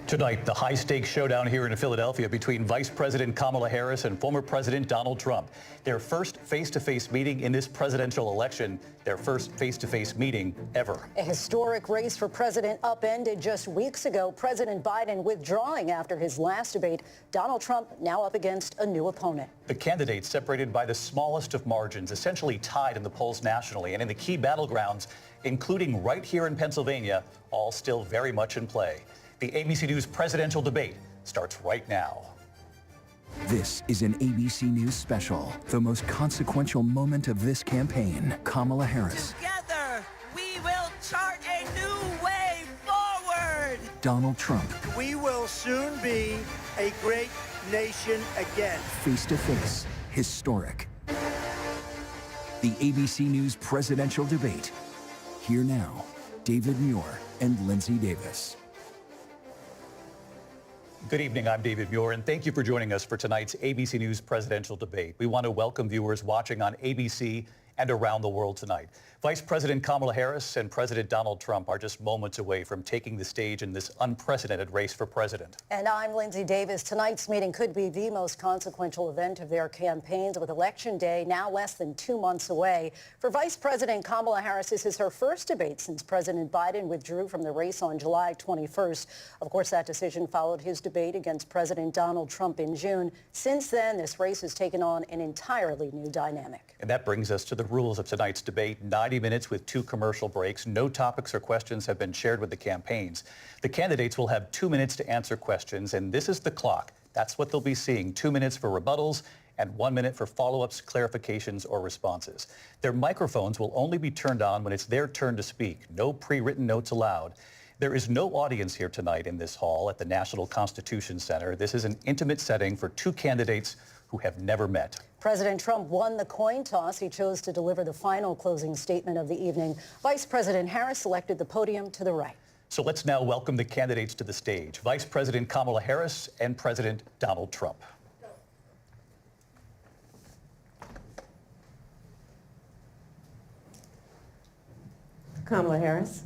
Tonight, the high-stakes showdown here in Philadelphia between Vice President Kamala Harris and former President Donald Trump. Their first face-to-face meeting in this presidential election, their first face-to-face meeting ever. A historic race for president upended just weeks ago. President Biden withdrawing after his last debate. Donald Trump now up against a new opponent. The candidates separated by the smallest of margins, essentially tied in the polls nationally and in the key battlegrounds, including right here in Pennsylvania, all still very much in play. The ABC News presidential debate starts right now. This is an ABC News special, the most consequential moment of this campaign. Kamala Harris. Together, we will chart a new way forward. Donald Trump. We will soon be a great nation again. Face to face, historic. The ABC News presidential debate. Here now, David Muir and Lindsay Davis. Good evening, I'm David Muir, and thank you for joining us for tonight's ABC News presidential debate. We want to welcome viewers watching on ABC and around the world tonight. Vice President Kamala Harris and President Donald Trump are just moments away from taking the stage in this unprecedented race for president. And I'm Lindsay Davis. Tonight's meeting could be the most consequential event of their campaigns, with Election Day now less than 2 months away. For Vice President Kamala Harris, this is her first debate since President Biden withdrew from the race on July 21st. Of course, that decision followed his debate against President Donald Trump in June. Since then, this race has taken on an entirely new dynamic. And that brings us to the rules of tonight's debate. 90 minutes with 2 commercial breaks. No topics or questions have been shared with the campaigns. The candidates will have 2 minutes to answer questions, and this is the clock. That's what they'll be seeing. 2 minutes for rebuttals and 1 minute for follow-ups, clarifications, or responses. Their microphones will only be turned on when it's their turn to speak. No pre-written notes allowed. There is no audience here tonight in this hall at the National Constitution Center. This is an intimate setting for 2 candidates who have never met. President Trump won the coin toss. He chose to deliver the final closing statement of the evening. Vice President Harris selected the podium to the right. So let's now welcome the candidates to the stage. Vice President Kamala Harris and President Donald Trump. Kamala Harris,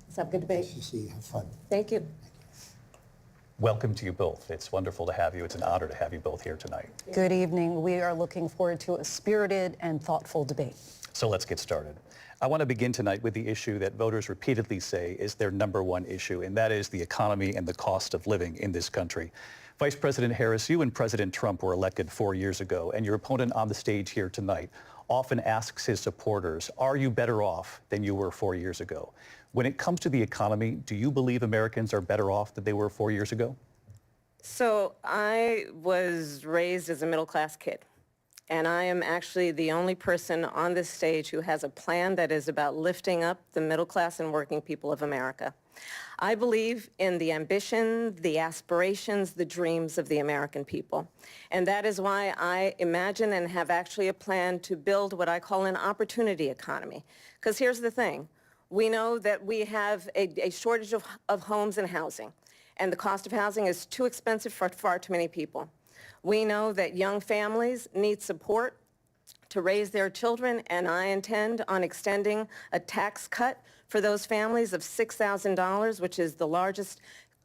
let's have a good debate. Nice to see you. Have fun. Thank you. Welcome to you both. It's wonderful to have you. It's an honor to have you both here tonight. Good evening. We are looking forward to a spirited and thoughtful debate. So let's get started. I want to begin tonight with the issue that voters repeatedly say is their #1 issue, and that is the economy and the cost of living in this country. Vice President Harris, you and President Trump were elected 4 years ago, and your opponent on the stage here tonight often asks his supporters, are you better off than you were 4 years ago? When it comes to the economy, do you believe Americans are better off than they were 4 years ago? So I was raised as a middle-class kid, and I am actually the only person on this stage who has a plan that is about lifting up the middle class and working people of America. I believe in the ambition, the aspirations, the dreams of the American people. And that is why I imagine and have actually a plan to build what I call an opportunity economy. Because here's the thing. We know that we have a shortage of homes and housing, and the cost of housing is too expensive for far too many people. We know that young families need support to raise their children, and I intend on extending a tax cut for those families of $6,000, which is the largest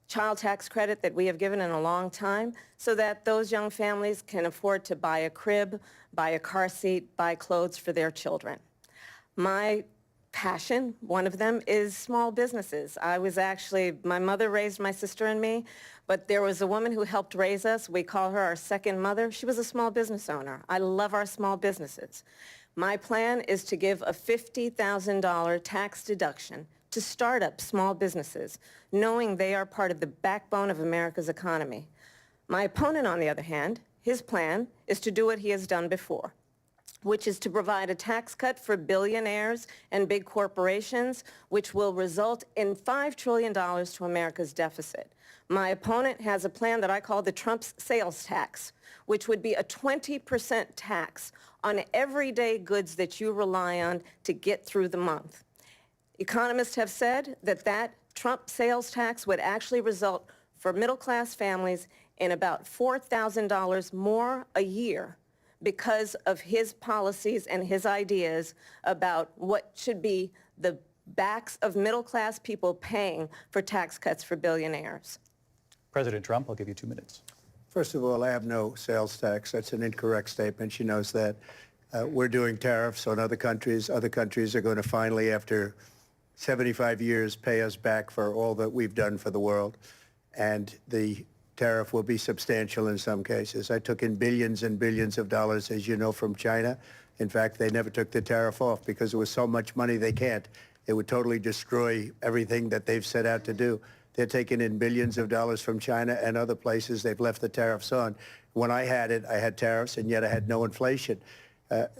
child tax credit that we have given in a long time, so that those young families can afford to buy a crib, buy a car seat, buy clothes for their children. My passion, one of them, is small businesses. My mother raised my sister and me, but there was a woman who helped raise us. We call her our second mother. She was a small business owner. I love our small businesses. My plan is to give a $50,000 tax deduction to start up small businesses, knowing they are part of the backbone of America's economy. My opponent, on the other hand, his plan is to do what he has done before, which is to provide a tax cut for billionaires and big corporations, which will result in $5 trillion to America's deficit. My opponent has a plan that I call the Trump's sales tax, which would be a 20% tax on everyday goods that you rely on to get through the month. Economists have said that Trump sales tax would actually result for middle-class families in about $4,000 more a year because of his policies and his ideas about what should be the backs of middle-class people paying for tax cuts for billionaires. President Trump, I'll give you 2 minutes. First of all, I have no sales tax. That's an incorrect statement. She knows that. We're doing tariffs on other countries. Other countries are going to finally, after 75 years, pay us back for all that we've done for the world. And the tariff will be substantial in some cases. I took in billions and billions of dollars, as you know, from China. In fact, they never took the tariff off because it was so much money they can't. It would totally destroy everything that they've set out to do. They're taking in billions of dollars from China and other places. They've left the tariffs on. When I had it, I had tariffs, and yet I had no inflation.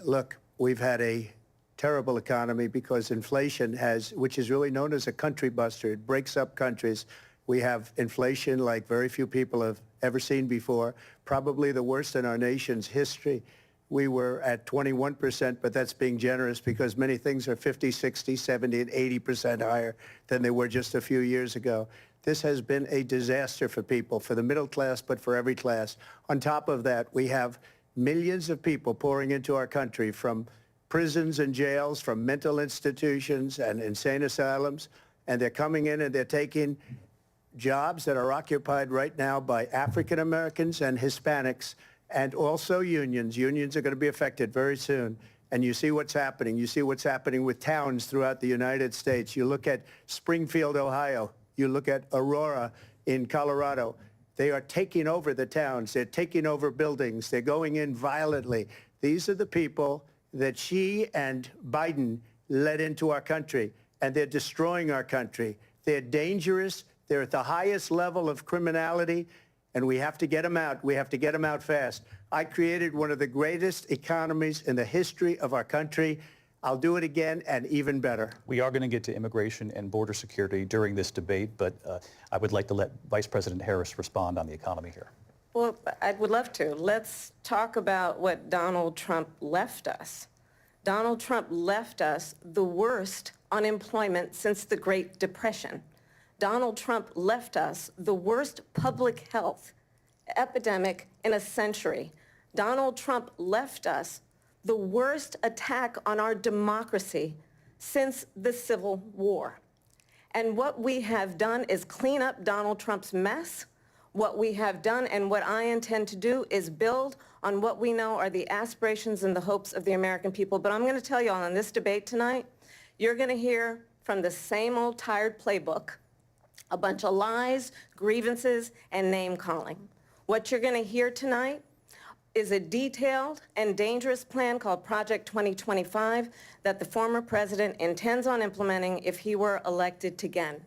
Look, we've had a terrible economy because inflation has, which is really known as a country buster. It breaks up countries. We have inflation like very few people have ever seen before, probably the worst in our nation's history. We were at 21%, but that's being generous because many things are 50, 60, 70, and 80% higher than they were just a few years ago. This has been a disaster for people, for the middle class, but for every class. On top of that, we have millions of people pouring into our country from prisons and jails, from mental institutions and insane asylums, and they're coming in and they're taking jobs that are occupied right now by African Americans and Hispanics, and also unions. Unions are going to be affected very soon. And you see what's happening. You see what's happening with towns throughout the United States. You look at Springfield, Ohio. You look at Aurora in Colorado. They are taking over the towns. They're taking over buildings. They're going in violently. These are the people that Xi and Biden led into our country, and they're destroying our country. They're dangerous. They're at the highest level of criminality, and we have to get them out. We have to get them out fast. I created one of the greatest economies in the history of our country. I'll do it again and even better. We are going to get to immigration and border security during this debate, but I would like to let Vice President Harris respond on the economy here. Well, I would love to. Let's talk about what Donald Trump left us. Donald Trump left us the worst unemployment since the Great Depression. Donald Trump left us the worst public health epidemic in a century. Donald Trump left us the worst attack on our democracy since the Civil War. And what we have done is clean up Donald Trump's mess. What we have done and what I intend to do is build on what we know are the aspirations and the hopes of the American people. But I'm going to tell you all in this debate tonight, you're going to hear from the same old tired playbook, a bunch of lies, grievances, and name-calling. What you're going to hear tonight is a detailed and dangerous plan called Project 2025 that the former president intends on implementing if he were elected again.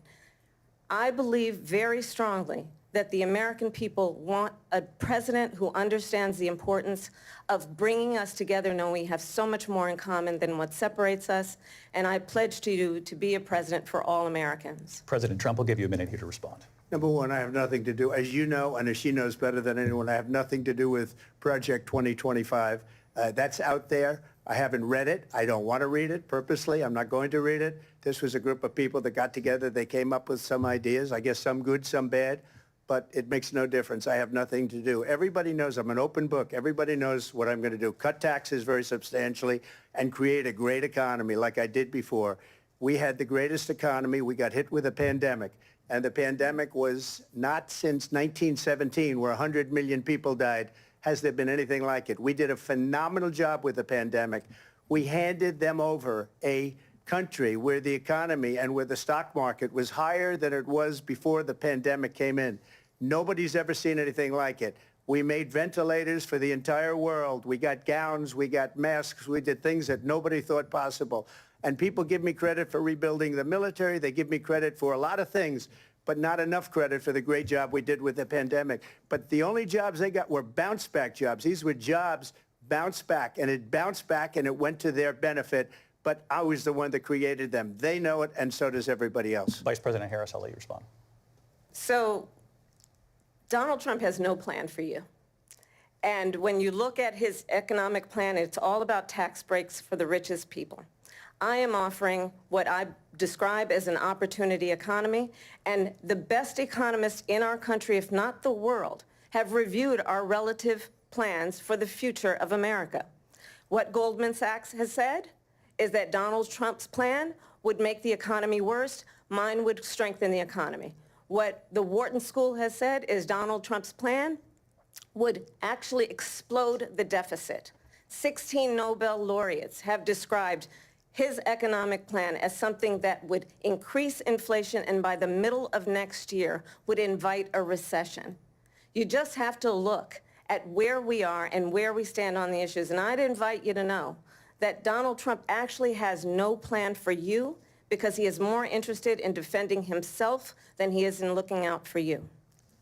I believe very strongly that the American people want a president who understands the importance of bringing us together, knowing we have so much more in common than what separates us, and I pledge to you to be a president for all Americans. President Trump will give you a minute here to respond. Number one, I have nothing to do, as you know, and as she knows better than anyone, I have nothing to do with Project 2025. That's out there. I haven't read it. I don't want to read it purposely. I'm not going to read it. This was a group of people that got together. They came up with some ideas, I guess some good, some bad, but it makes no difference. I have nothing to do. Everybody knows I'm an open book. Everybody knows what I'm going to do. Cut taxes very substantially and create a great economy like I did before. We had the greatest economy. We got hit with a pandemic. And the pandemic was not since 1917, where 100 million people died, has there been anything like it. We did a phenomenal job with the pandemic. We handed them over a country where the economy and where the stock market was higher than it was before the pandemic came in. Nobody's ever seen anything like it. We made ventilators for the entire world. We got gowns, we got masks, we did things that nobody thought possible. And people give me credit for rebuilding the military. They give me credit for a lot of things, but not enough credit for the great job we did with the pandemic. But the only jobs they got were bounce-back jobs. These were jobs bounced back, and it bounced back, and it went to their benefit. But I was the one that created them. They know it, and so does everybody else. Vice President Harris, I'll let you respond. So Donald Trump has no plan for you. And when you look at his economic plan, it's all about tax breaks for the richest people. I am offering what I describe as an opportunity economy, and the best economists in our country, if not the world, have reviewed our relative plans for the future of America. What Goldman Sachs has said is that Donald Trump's plan would make the economy worse, mine would strengthen the economy. What the Wharton School has said is Donald Trump's plan would actually explode the deficit. 16 Nobel laureates have described his economic plan as something that would increase inflation and by the middle of next year would invite a recession. You just have to look at where we are and where we stand on the issues. And I'd invite you to know that Donald Trump actually has no plan for you because he is more interested in defending himself than he is in looking out for you.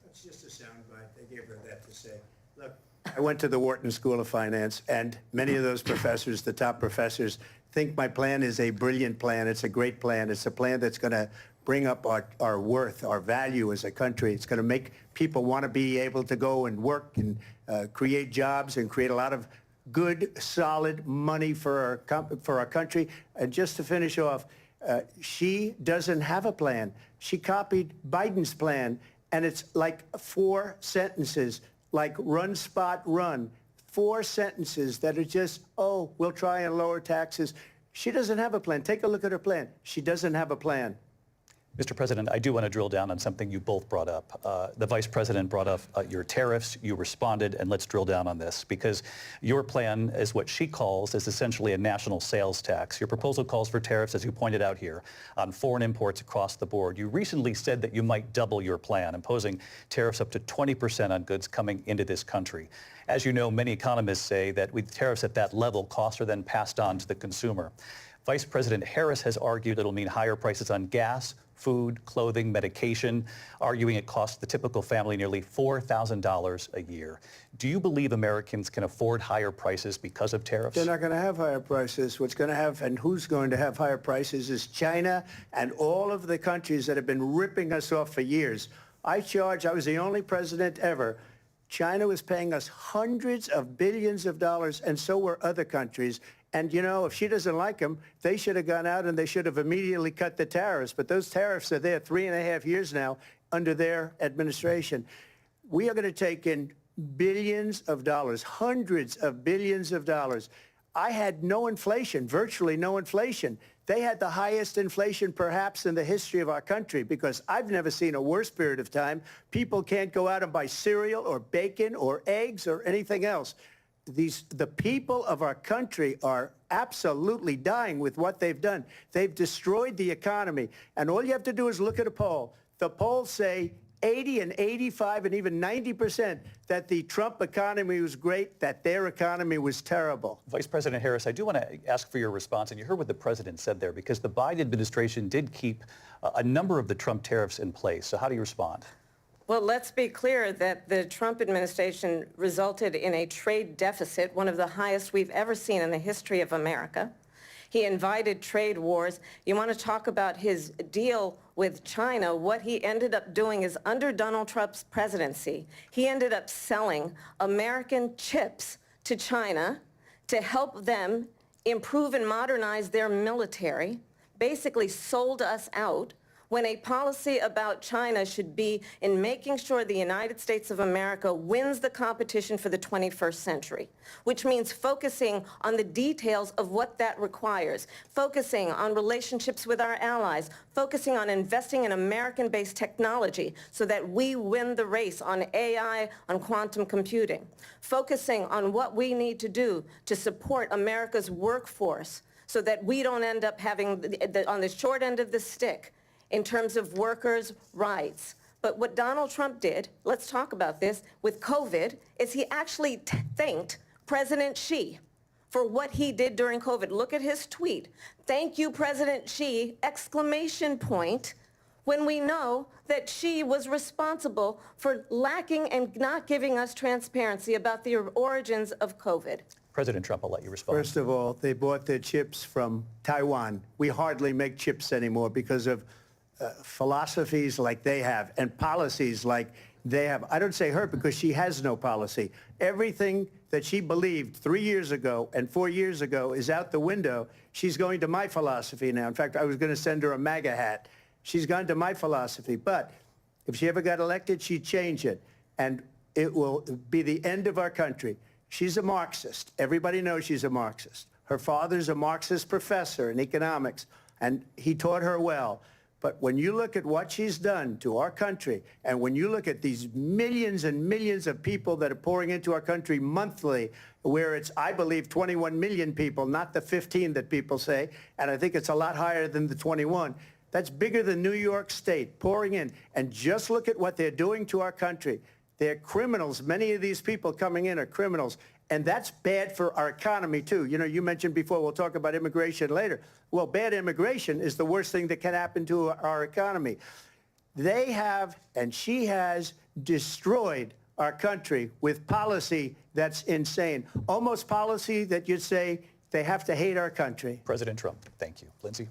That's just a soundbite. They gave her that to say. Look, I went to the Wharton School of Finance, and many of those professors, the top professors, think my plan is a brilliant plan. It's a great plan. It's a plan that's going to bring up our worth, our value as a country. It's going to make people want to be able to go and work and create jobs and create a lot of good, solid money for our country. And just to finish off, she doesn't have a plan. She copied Biden's plan, and it's like 4 sentences, like run, spot, run. 4 sentences that are just, oh, we'll try and lower taxes. She doesn't have a plan. Take a look at her plan. She doesn't have a plan. Mr. President, I do want to drill down on something you both brought up. The Vice President brought up your tariffs. You responded, and let's drill down on this, because your plan is what she calls is essentially a national sales tax. Your proposal calls for tariffs, as you pointed out here, on foreign imports across the board. You recently said that you might double your plan, imposing tariffs up to 20% on goods coming into this country. As you know, many economists say that with tariffs at that level, costs are then passed on to the consumer. Vice President Harris has argued it'll mean higher prices on gas, food, clothing, medication, arguing it costs the typical family nearly $4,000 a year. Do you believe Americans can afford higher prices because of tariffs? They're not going to have higher prices. What's going to have and who's going to have higher prices is China and all of the countries that have been ripping us off for years. I was the only president ever. China was paying us hundreds of billions of dollars, and so were other countries. And, you know, if she doesn't like them, they should have gone out and they should have immediately cut the tariffs. But those tariffs are there 3.5 years now under their administration. We are going to take in billions of dollars, hundreds of billions of dollars. I had no inflation, virtually no inflation. They had the highest inflation perhaps in the history of our country, because I've never seen a worse period of time. People can't go out and buy cereal or bacon or eggs or anything else. The people of our country are absolutely dying with what they've done. They've destroyed the economy. And all you have to do is look at a poll. The polls say 80 and 85 and even 90% that the Trump economy was great, that their economy was terrible. Vice President Harris, I do want to ask for your response, and you heard what the president said there, because the Biden administration did keep a number of the Trump tariffs in place. So how do you respond? Well, let's be clear that the Trump administration resulted in a trade deficit, one of the highest we've ever seen in the history of America. He invited trade wars. You want to talk about his deal with China? What he ended up doing is, under Donald Trump's presidency, he ended up selling American chips to China to help them improve and modernize their military, basically sold us out, when a policy about China should be in making sure the United States of America wins the competition for the 21st century, which means focusing on the details of what that requires, focusing on relationships with our allies, focusing on investing in American-based technology so that we win the race on AI, on quantum computing, focusing on what we need to do to support America's workforce so that we don't end up having, on the short end of the stick, in terms of workers' rights. But what Donald Trump did, let's talk about this, with COVID, is he actually thanked President Xi for what he did during COVID. Look at his tweet. Thank you, President Xi, exclamation point, when we know that Xi was responsible for lacking and not giving us transparency about the origins of COVID. President Trump, I'll let you respond. First of all, they bought their chips from Taiwan. We hardly make chips anymore because of philosophies like they have and policies like they have. I don't say her because she has no policy. Everything that she believed 3 years ago and 4 years ago is out the window. She's going to my philosophy now. In fact, I was going to send her a MAGA hat. She's gone to my philosophy. But if she ever got elected, she'd change it. And it will be the end of our country. She's a Marxist. Everybody knows she's a Marxist. Her father's a Marxist professor in economics, and he taught her well. But when you look at what she's done to our country, and when you look at these millions and millions of people that are pouring into our country monthly, where it's, I believe, 21 million people, not the 15 that people say, and I think it's a lot higher than the 21. That's bigger than New York State pouring in. And just look at what they're doing to our country. They're criminals. Many of these people coming in are criminals. And that's bad for our economy, too. You know, you mentioned before, we'll talk about immigration later. Well, bad immigration is the worst thing that can happen to our economy. They have, and she has, destroyed our country with policy that's insane. Almost policy that you'd say they have to hate our country. President Trump, thank you. Lindsay?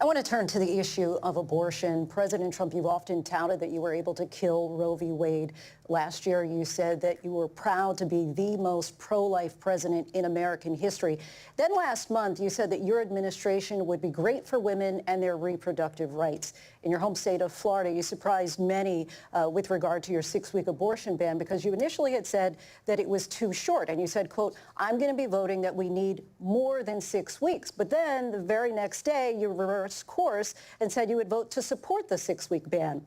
I want to turn to the issue of abortion. President Trump, you've often touted that you were able to kill Roe v. Wade. Last year, you said that you were proud to be the most pro-life president in American history. Then last month, you said that your administration would be great for women and their reproductive rights. In your home state of Florida, you surprised many with regard to your 6-week abortion ban because you initially had said that it was too short. And you said, quote, I'm going to be voting that we need more than 6 weeks. But then the very next day, you reversed course and said you would vote to support the 6-week ban.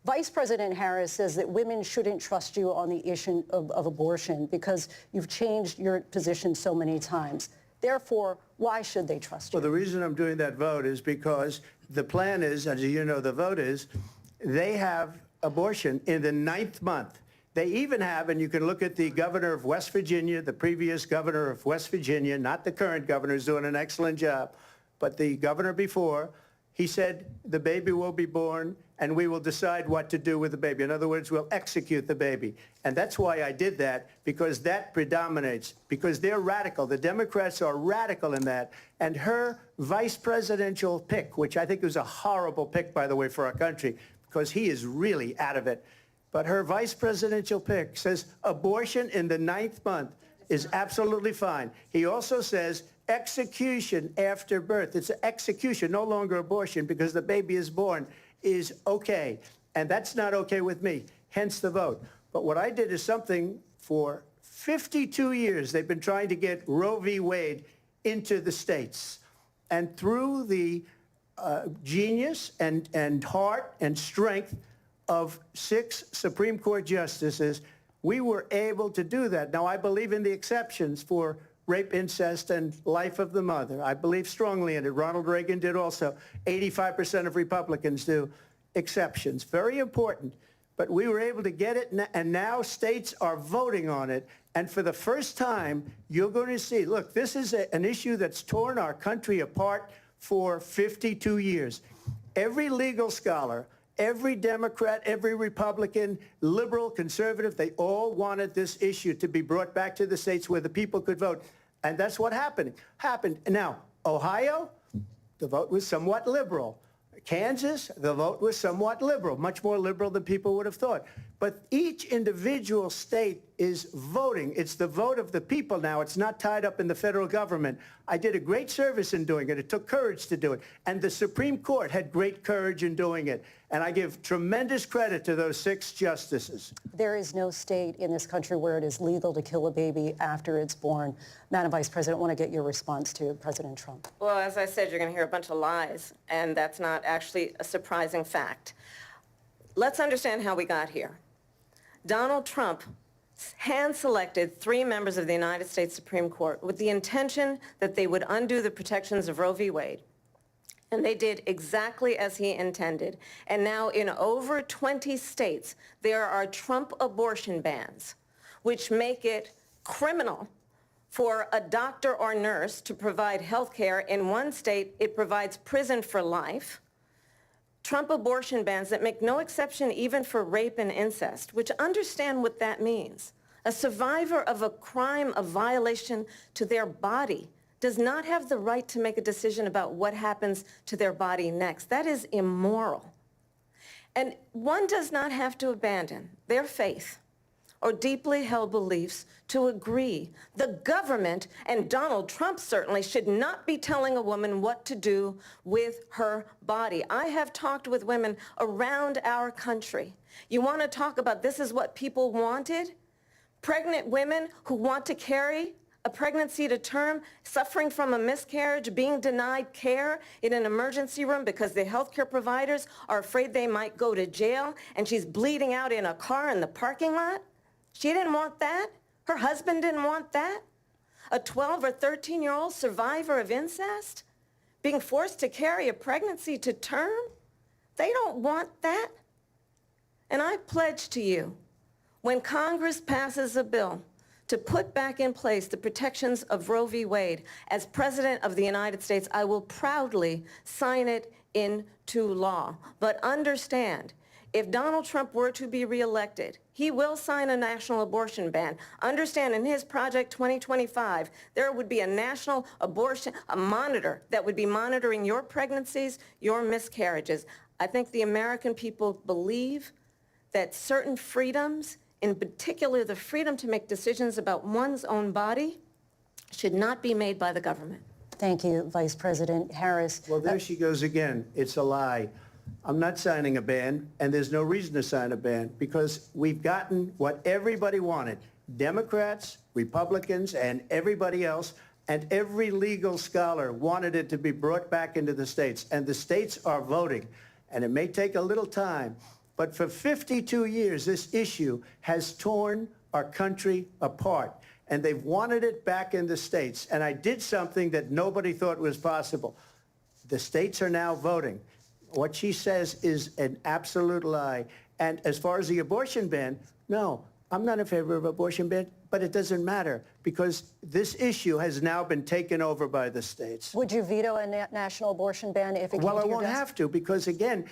Vice President Harris says that women shouldn't trust you on the issue of abortion because you've changed your position so many times. Therefore, why should they trust you? Well, the reason I'm doing that vote is because the plan is, as you know, the vote is, they have abortion in the 9th month. They even have, and you can look at the governor of West Virginia, the previous governor of West Virginia, not the current governor, who's doing an excellent job, but the governor before, he said the baby will be born and we will decide what to do with the baby. In other words, we'll execute the baby. And that's why I did that, because that predominates, because they're radical. The Democrats are radical in that. And her vice presidential pick, which I think was a horrible pick, by the way, for our country, because he is really out of it. But her vice presidential pick says abortion in the 9th month is absolutely fine. He also says execution after birth. It's an execution, no longer abortion, because the baby is born, is okay. And that's not okay with me, hence the vote. But what I did is something for 52 years. They've been trying to get Roe v. Wade into the states. And through the genius and heart and strength of 6 Supreme Court justices, we were able to do that. Now, I believe in the exceptions for rape, incest, and life of the mother. I believe strongly in it. Ronald Reagan did also. 85% of Republicans do. Exceptions. Very important. But we were able to get it, and now states are voting on it. And for the first time, you're going to see, look, this is an issue that's torn our country apart for 52 years. Every legal scholar, every Democrat, every Republican, liberal, conservative, they all wanted this issue to be brought back to the states where the people could vote. And that's what happened. Now, Ohio, the vote was somewhat liberal. Kansas, the vote was somewhat liberal, much more liberal than people would have thought. But each individual state is voting. It's the vote of the people now. It's not tied up in the federal government. I did a great service in doing it. It took courage to do it. And the Supreme Court had great courage in doing it. And I give tremendous credit to those 6 justices. There is no state in this country where it is legal to kill a baby after it's born. Madam Vice President, I want to get your response to President Trump. Well, as I said, you're going to hear a bunch of lies, and that's not actually a surprising fact. Let's understand how we got here. Donald Trump hand-selected 3 members of the United States Supreme Court with the intention that they would undo the protections of Roe v. Wade. And they did exactly as he intended. And now in over 20 states, there are Trump abortion bans, which make it criminal for a doctor or nurse to provide health care. In one state, it provides prison for life. Trump abortion bans that make no exception even for rape and incest, which understand what that means. A survivor of a crime of violation to their body does not have the right to make a decision about what happens to their body next. That is immoral. And one does not have to abandon their faith or deeply held beliefs to agree. The government, and Donald Trump certainly, should not be telling a woman what to do with her body. I have talked with women around our country. You want to talk about this is what people wanted? Pregnant women who want to carry a pregnancy to term, suffering from a miscarriage, being denied care in an emergency room because the healthcare providers are afraid they might go to jail, and she's bleeding out in a car in the parking lot? She didn't want that. Her husband didn't want that. A 12 or 13-year-old survivor of incest being forced to carry a pregnancy to term? They don't want that. And I pledge to you, when Congress passes a bill to put back in place the protections of Roe v. Wade, as President of the United States, I will proudly sign it into law. But understand, if Donald Trump were to be reelected, he will sign a national abortion ban. Understand, in his Project 2025, there would be a national abortion, a monitor that would be monitoring your pregnancies, your miscarriages. I think the American people believe that certain freedoms, in particular the freedom to make decisions about one's own body, should not be made by the government. Thank you, Vice President Harris. Well, there she goes again. It's a lie. I'm not signing a ban, and there's no reason to sign a ban because we've gotten what everybody wanted. Democrats, Republicans, and everybody else, and every legal scholar wanted it to be brought back into the states, and the states are voting. And it may take a little time, but for 52 years, this issue has torn our country apart, and they've wanted it back in the states. And I did something that nobody thought was possible. The states are now voting. What she says is an absolute lie. And as far as the abortion ban, no, I'm not in favor of abortion ban, but it doesn't matter because this issue has now been taken over by the states. Would you veto a national abortion ban if it came to your desk? Well, I won't have to because, again,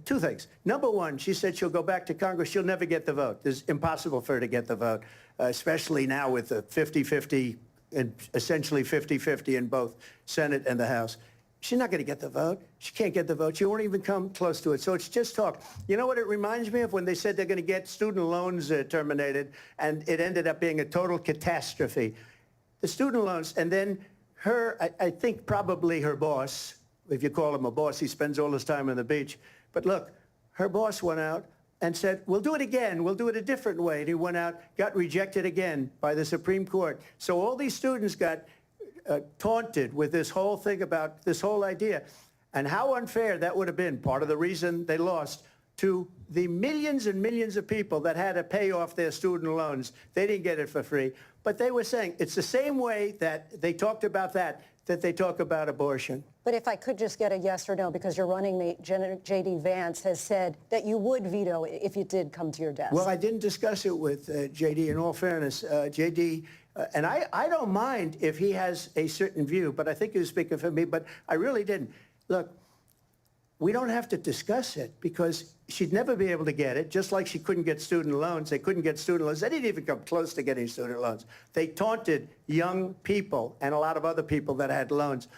two things. Number one, she said she'll go back to Congress. She'll never get the vote. It's impossible for her to get the vote, especially now with the 50-50, and essentially 50-50 in both Senate and the House. She's not going to get the vote. She can't get the vote. She won't even come close to it. So it's just talk. You know what it reminds me of? When they said they're going to get student loans terminated, and it ended up being a total catastrophe. The student loans, and then her, I think probably her boss, if you call him a boss, he spends all his time on the beach. But look, her boss went out and said, we'll do it again. We'll do it a different way. And he went out, got rejected again by the Supreme Court. So all these students got taunted with this whole thing about this whole idea. And how unfair that would have been, part of the reason they lost, to the millions and millions of people that had to pay off their student loans. They didn't get it for free. But they were saying it's the same way that they talked about that they talk about abortion. But if I could just get a yes or no, because your running mate, J.D. Vance, has said that you would veto it if it did come to your desk. Well, I didn't discuss it with J.D. In all fairness, J.D., and I don't mind if he has a certain view, but I think he was speaking for me, but I really didn't. Look, we don't have to discuss it because she'd never be able to get it, just like she couldn't get student loans. They couldn't get student loans. They didn't even come close to getting student loans. They taunted young people and a lot of other people that had loans.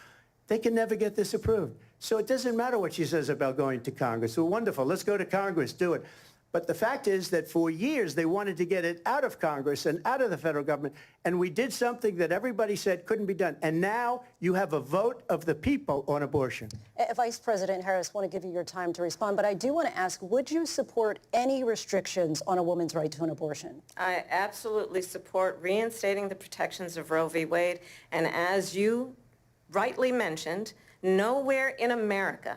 They can never get this approved. So it doesn't matter what she says about going to Congress. Well, wonderful. Let's go to Congress. Do it. But the fact is that for years, they wanted to get it out of Congress and out of the federal government. And we did something that everybody said couldn't be done. And now you have a vote of the people on abortion. Vice President Harris, I want to give you your time to respond, but I do want to ask, would you support any restrictions on a woman's right to an abortion? I absolutely support reinstating the protections of Roe v. Wade. And as you rightly mentioned, nowhere in America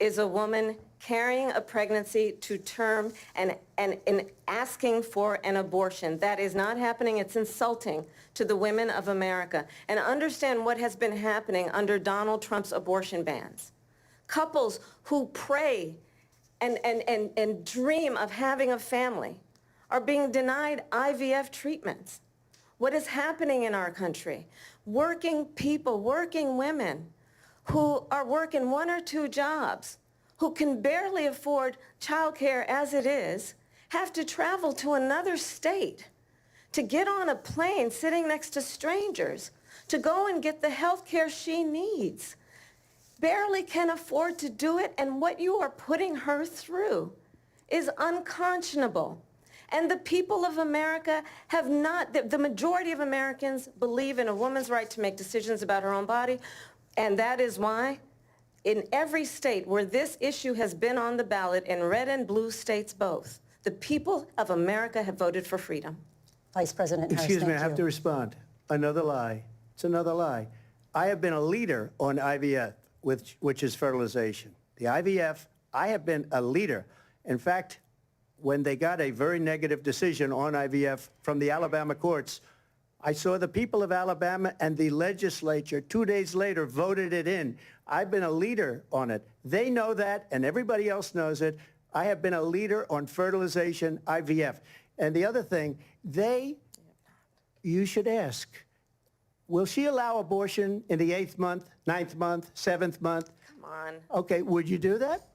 is a woman carrying a pregnancy to term and asking for an abortion. That is not happening. It's insulting to the women of America. And understand what has been happening under Donald Trump's abortion bans. Couples who pray and dream of having a family are being denied IVF treatments. What is happening in our country? Working people, working women who are working 1 or 2 jobs, who can barely afford childcare as it is, have to travel to another state to get on a plane sitting next to strangers to go and get the health care she needs. Barely can afford to do it, and what you are putting her through is unconscionable. And the people of America have not, the majority of Americans believe in a woman's right to make decisions about her own body, and that is why in every state where this issue has been on the ballot, in red and blue states both, the people of America have voted for freedom. Vice President Harris, Excuse me, I have thank to you. respond. Another lie. It's another lie. I have been a leader on IVF, which is fertilization. The IVF, I have been a leader. In fact, when they got a very negative decision on IVF from the Alabama courts, I saw the people of Alabama and the legislature 2 days later voted it in. I've been a leader on it. They know that, and everybody else knows it. I have been a leader on fertilization, IVF. And the other thing, you should ask, will she allow abortion in the 8th month, 9th month, 7th month? Come on. Okay, would you do that?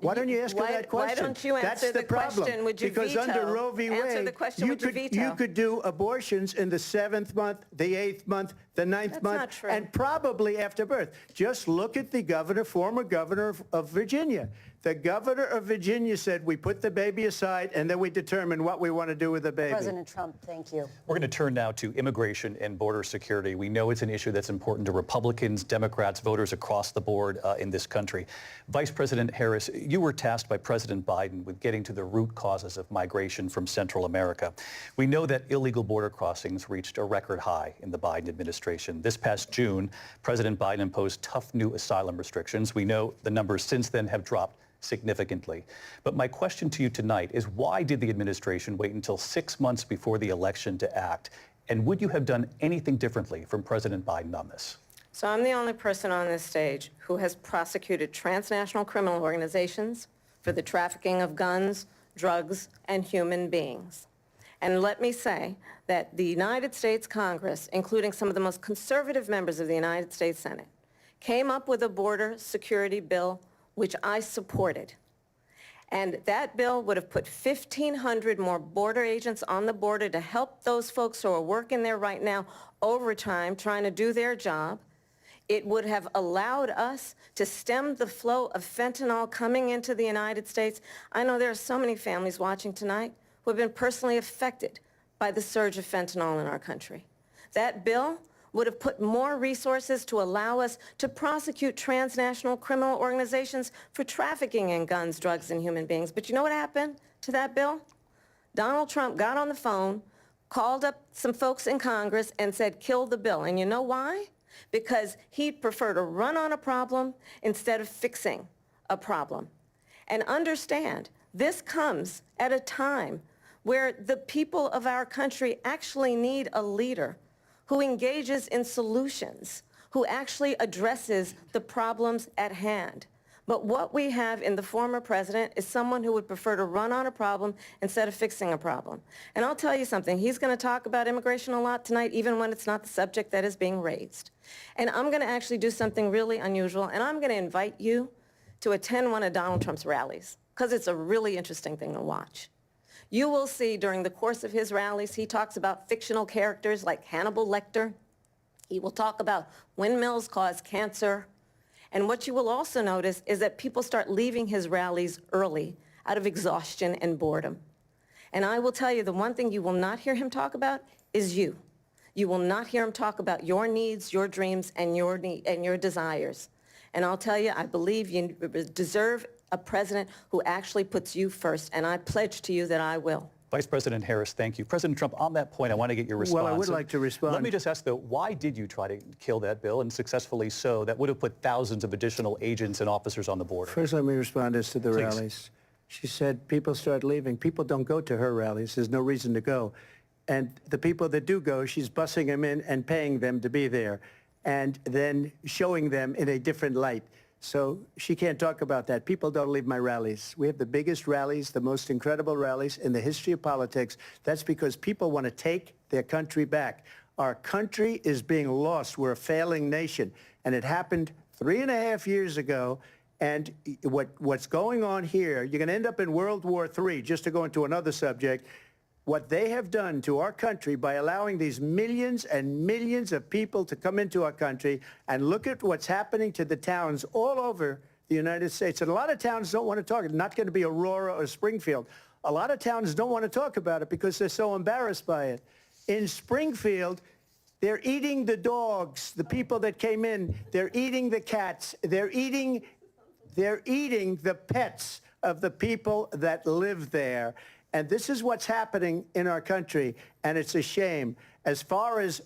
Why don't you ask her that question? Why don't you answer That's the problem. question? Would you because veto? under Roe v. Wade, Answer the question, would you veto? you could do abortions in the 7th month, the 8th month, the 9th That's month, not true. and probably after birth. Just look at the governor, former governor of Virginia. The governor of Virginia said, we put the baby aside, and then we determine what we want to do with the baby. President Trump, thank you. We're going to turn now to immigration and border security. We know it's an issue that's important to Republicans, Democrats, voters across the board in this country. Vice President Harris, you were tasked by President Biden with getting to the root causes of migration from Central America. We know that illegal border crossings reached a record high in the Biden administration. This past June, President Biden imposed tough new asylum restrictions. We know the numbers since then have dropped significantly. But my question to you tonight is, why did the administration wait until 6 months before the election to act? And would you have done anything differently from President Biden on this? So I'm the only person on this stage who has prosecuted transnational criminal organizations for the trafficking of guns, drugs, and human beings. And let me say that the United States Congress, including some of the most conservative members of the United States Senate, came up with a border security bill which I supported. And that bill would have put 1,500 more border agents on the border to help those folks who are working there right now overtime trying to do their job. It would have allowed us to stem the flow of fentanyl coming into the United States. I know there are so many families watching tonight who have been personally affected by the surge of fentanyl in our country. That bill would have put more resources to allow us to prosecute transnational criminal organizations for trafficking in guns, drugs, and human beings. But you know what happened to that bill? Donald Trump got on the phone, called up some folks in Congress, and said, kill the bill. And you know why? Because he'd prefer to run on a problem instead of fixing a problem. And understand, this comes at a time where the people of our country actually need a leader who engages in solutions, who actually addresses the problems at hand. But what we have in the former president is someone who would prefer to run on a problem instead of fixing a problem. And I'll tell you something, he's going to talk about immigration a lot tonight, even when it's not the subject that is being raised. And I'm going to actually do something really unusual, and I'm going to invite you to attend one of Donald Trump's rallies, because it's a really interesting thing to watch. You will see during the course of his rallies, he talks about fictional characters like Hannibal Lecter. He will talk about windmills cause cancer. And what you will also notice is that people start leaving his rallies early out of exhaustion and boredom. And I will tell you, the one thing you will not hear him talk about is you. You will not hear him talk about your needs, your dreams, and your desires. And I'll tell you, I believe you deserve a president who actually puts you first, and I pledge to you that I will. Vice President Harris, thank you. President Trump, on that point, I want to get your response. Well, I would like to respond. Let me just ask, though, why did you try to kill that bill, and successfully so? That would have put thousands of additional agents and officers on the border. First, let me respond as to the rallies. She said people start leaving. People don't go to her rallies. There's no reason to go. And the people that do go, she's bussing them in and paying them to be there, and then showing them in a different light. So she can't talk about that. People don't leave my rallies. We have the biggest rallies, the most incredible rallies in the history of politics. That's because people want to take their country back. Our country is being lost. We're a failing nation. And it happened 3.5 years ago. And what's going on here, you're going to end up in World War III, just to go into another subject. What they have done to our country by allowing these millions and millions of people to come into our country, and look at what's happening to the towns all over the United States. And a lot of towns don't want to talk. It's not going to be Aurora or Springfield. A lot of towns don't want to talk about it because they're so embarrassed by it. In Springfield, they're eating the dogs, the people that came in. They're eating the cats. They're eating the pets of the people that live there. And this is what's happening in our country, and it's a shame. As far as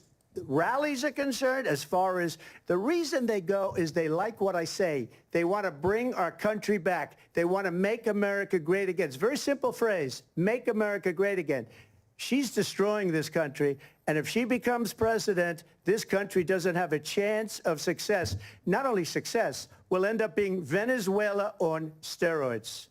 rallies are concerned, as far as the reason they go is they like what I say. They want to bring our country back. They want to make America great again. It's a very simple phrase, make America great again. She's destroying this country, and if she becomes president, this country doesn't have a chance of success. Not only success, we'll end up being Venezuela on steroids.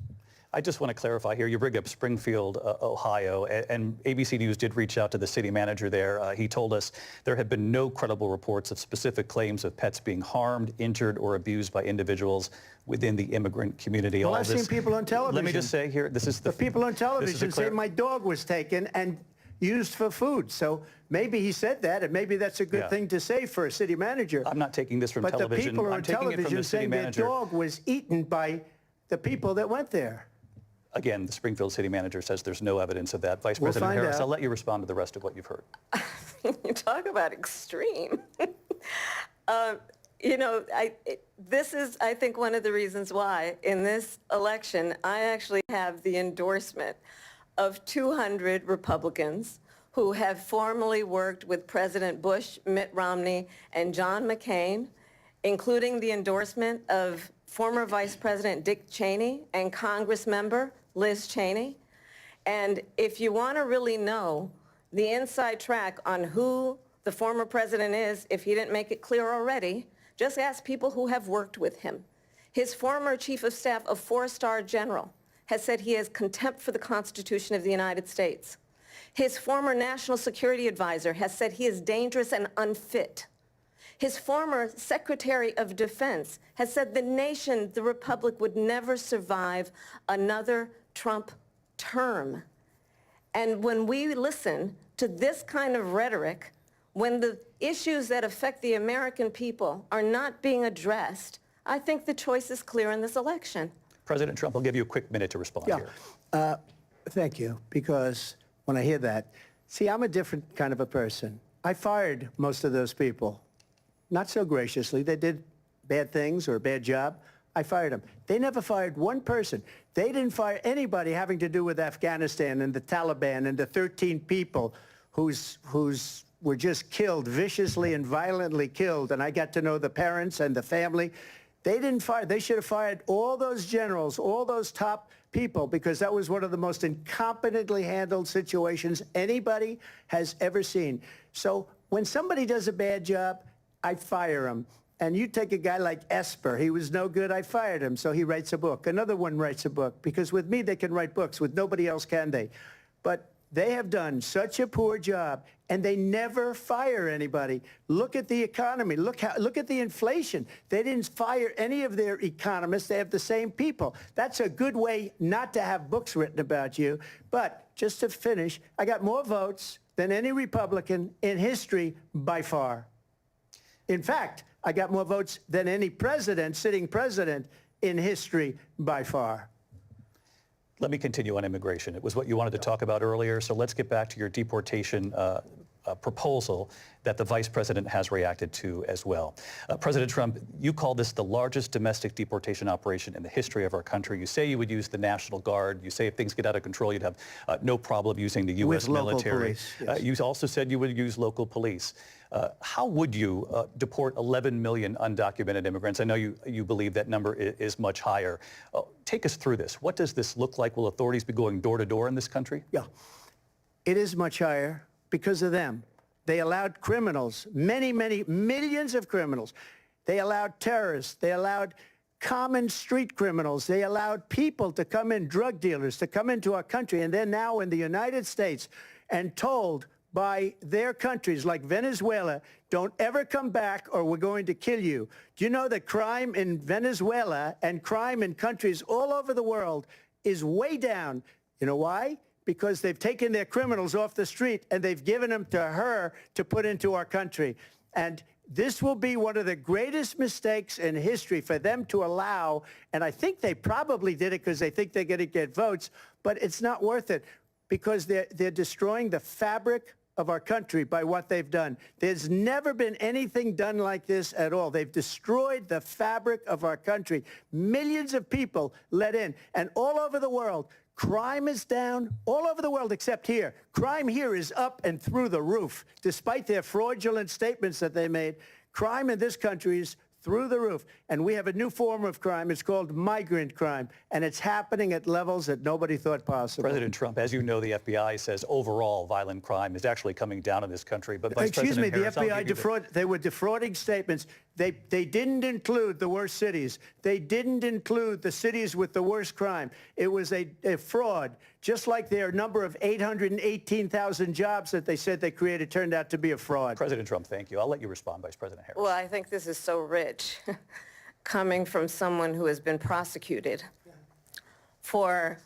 I just want to clarify here. You bring up Springfield, Ohio, and ABC News did reach out to the city manager there. He told us there have been no credible reports of specific claims of pets being harmed, injured, or abused by individuals within the immigrant community. Well, I've seen people on television. Let me just say here, this is the people on television say my dog was taken and used for food. So maybe he said that, and maybe that's a good thing to say for a city manager. I'm not taking this from television. But the people on television saying their dog was eaten by the people that went there. Again, the Springfield city manager says there's no evidence of that. Vice President Harris, I'll let you respond to the rest of what you've heard. You talk about extreme. This is, I think, one of the reasons why in this election, I actually have the endorsement of 200 Republicans who have formerly worked with President Bush, Mitt Romney, and John McCain, including the endorsement of former Vice President Dick Cheney and Congress member Liz Cheney. And if you want to really know the inside track on who the former president is, if he didn't make it clear already, just ask people who have worked with him. His former chief of staff, a four-star general, has said he has contempt for the Constitution of the United States. His former national security advisor has said he is dangerous and unfit. His former Secretary of Defense has said the nation, the Republic, would never survive another Trump term. And when we listen to this kind of rhetoric, when the issues that affect the American people are not being addressed, I think the choice is clear in this election. President Trump, I'll give you a quick minute to respond here. Thank you, because when I hear that, see, I'm a different kind of a person. I fired most of those people. Not so graciously. They did bad things or a bad job. I fired them. They never fired one person. They didn't fire anybody having to do with Afghanistan and the Taliban and the 13 people who's were just killed, viciously and violently killed. And I got to know the parents and the family. They didn't fire. They should have fired all those generals, all those top people, because that was one of the most incompetently handled situations anybody has ever seen. So when somebody does a bad job, I fire him. And you take a guy like Esper. He was no good. I fired him. So he writes a book. Another one writes a book. Because with me, they can write books. With nobody else can they. But they have done such a poor job, and they never fire anybody. Look at the economy. Look at the inflation. They didn't fire any of their economists. They have the same people. That's a good way not to have books written about you. But just to finish, I got more votes than any Republican in history by far. In fact, I got more votes than any president, sitting president, in history by far. Let me continue on immigration. It was what you wanted to talk about earlier, so let's get back to your deportation proposal that the vice president has reacted to as well. President Trump, you call this the largest domestic deportation operation in the history of our country. You say you would use the National Guard. You say if things get out of control, you'd have no problem using the U.S. military. Police, yes. You also said you would use local police. How would you deport 11 million undocumented immigrants? I know you believe that number is much higher. Take us through this. What does this look like? Will authorities be going door to door in this country? Yeah, it is much higher because of them. They allowed criminals, many, many millions of criminals. They allowed terrorists. They allowed common street criminals. They allowed people to come in, drug dealers, to come into our country. And they're now in the United States and told by their countries like Venezuela, don't ever come back or we're going to kill you. Do you know that crime in Venezuela and crime in countries all over the world is way down? You know why? Because they've taken their criminals off the street and they've given them to her to put into our country. And this will be one of the greatest mistakes in history for them to allow. And I think they probably did it because they think they're going to get votes, but it's not worth it because they're destroying the fabric of our country by what they've done. There's never been anything done like this at all. They've destroyed the fabric of our country. Millions of people let in, and all over the world, Crime is down all over the world except here. Crime here is up and through the roof. Despite their fraudulent statements that they made, crime in this country is through the roof. And we have a new form of crime. It's called migrant crime. And it's happening at levels that nobody thought possible. President Trump, as you know, the FBI says overall violent crime is actually coming down in this country. But Vice Excuse me, President the Harris, FBI they were defrauding statements. They didn't include the worst cities. They didn't include the cities with the worst crime. It was a fraud, just like their number of 818,000 jobs that they said they created turned out to be a fraud. President Trump, thank you. I'll let you respond, Vice President Harris. Well, I think this is so rich, coming from someone who has been prosecuted for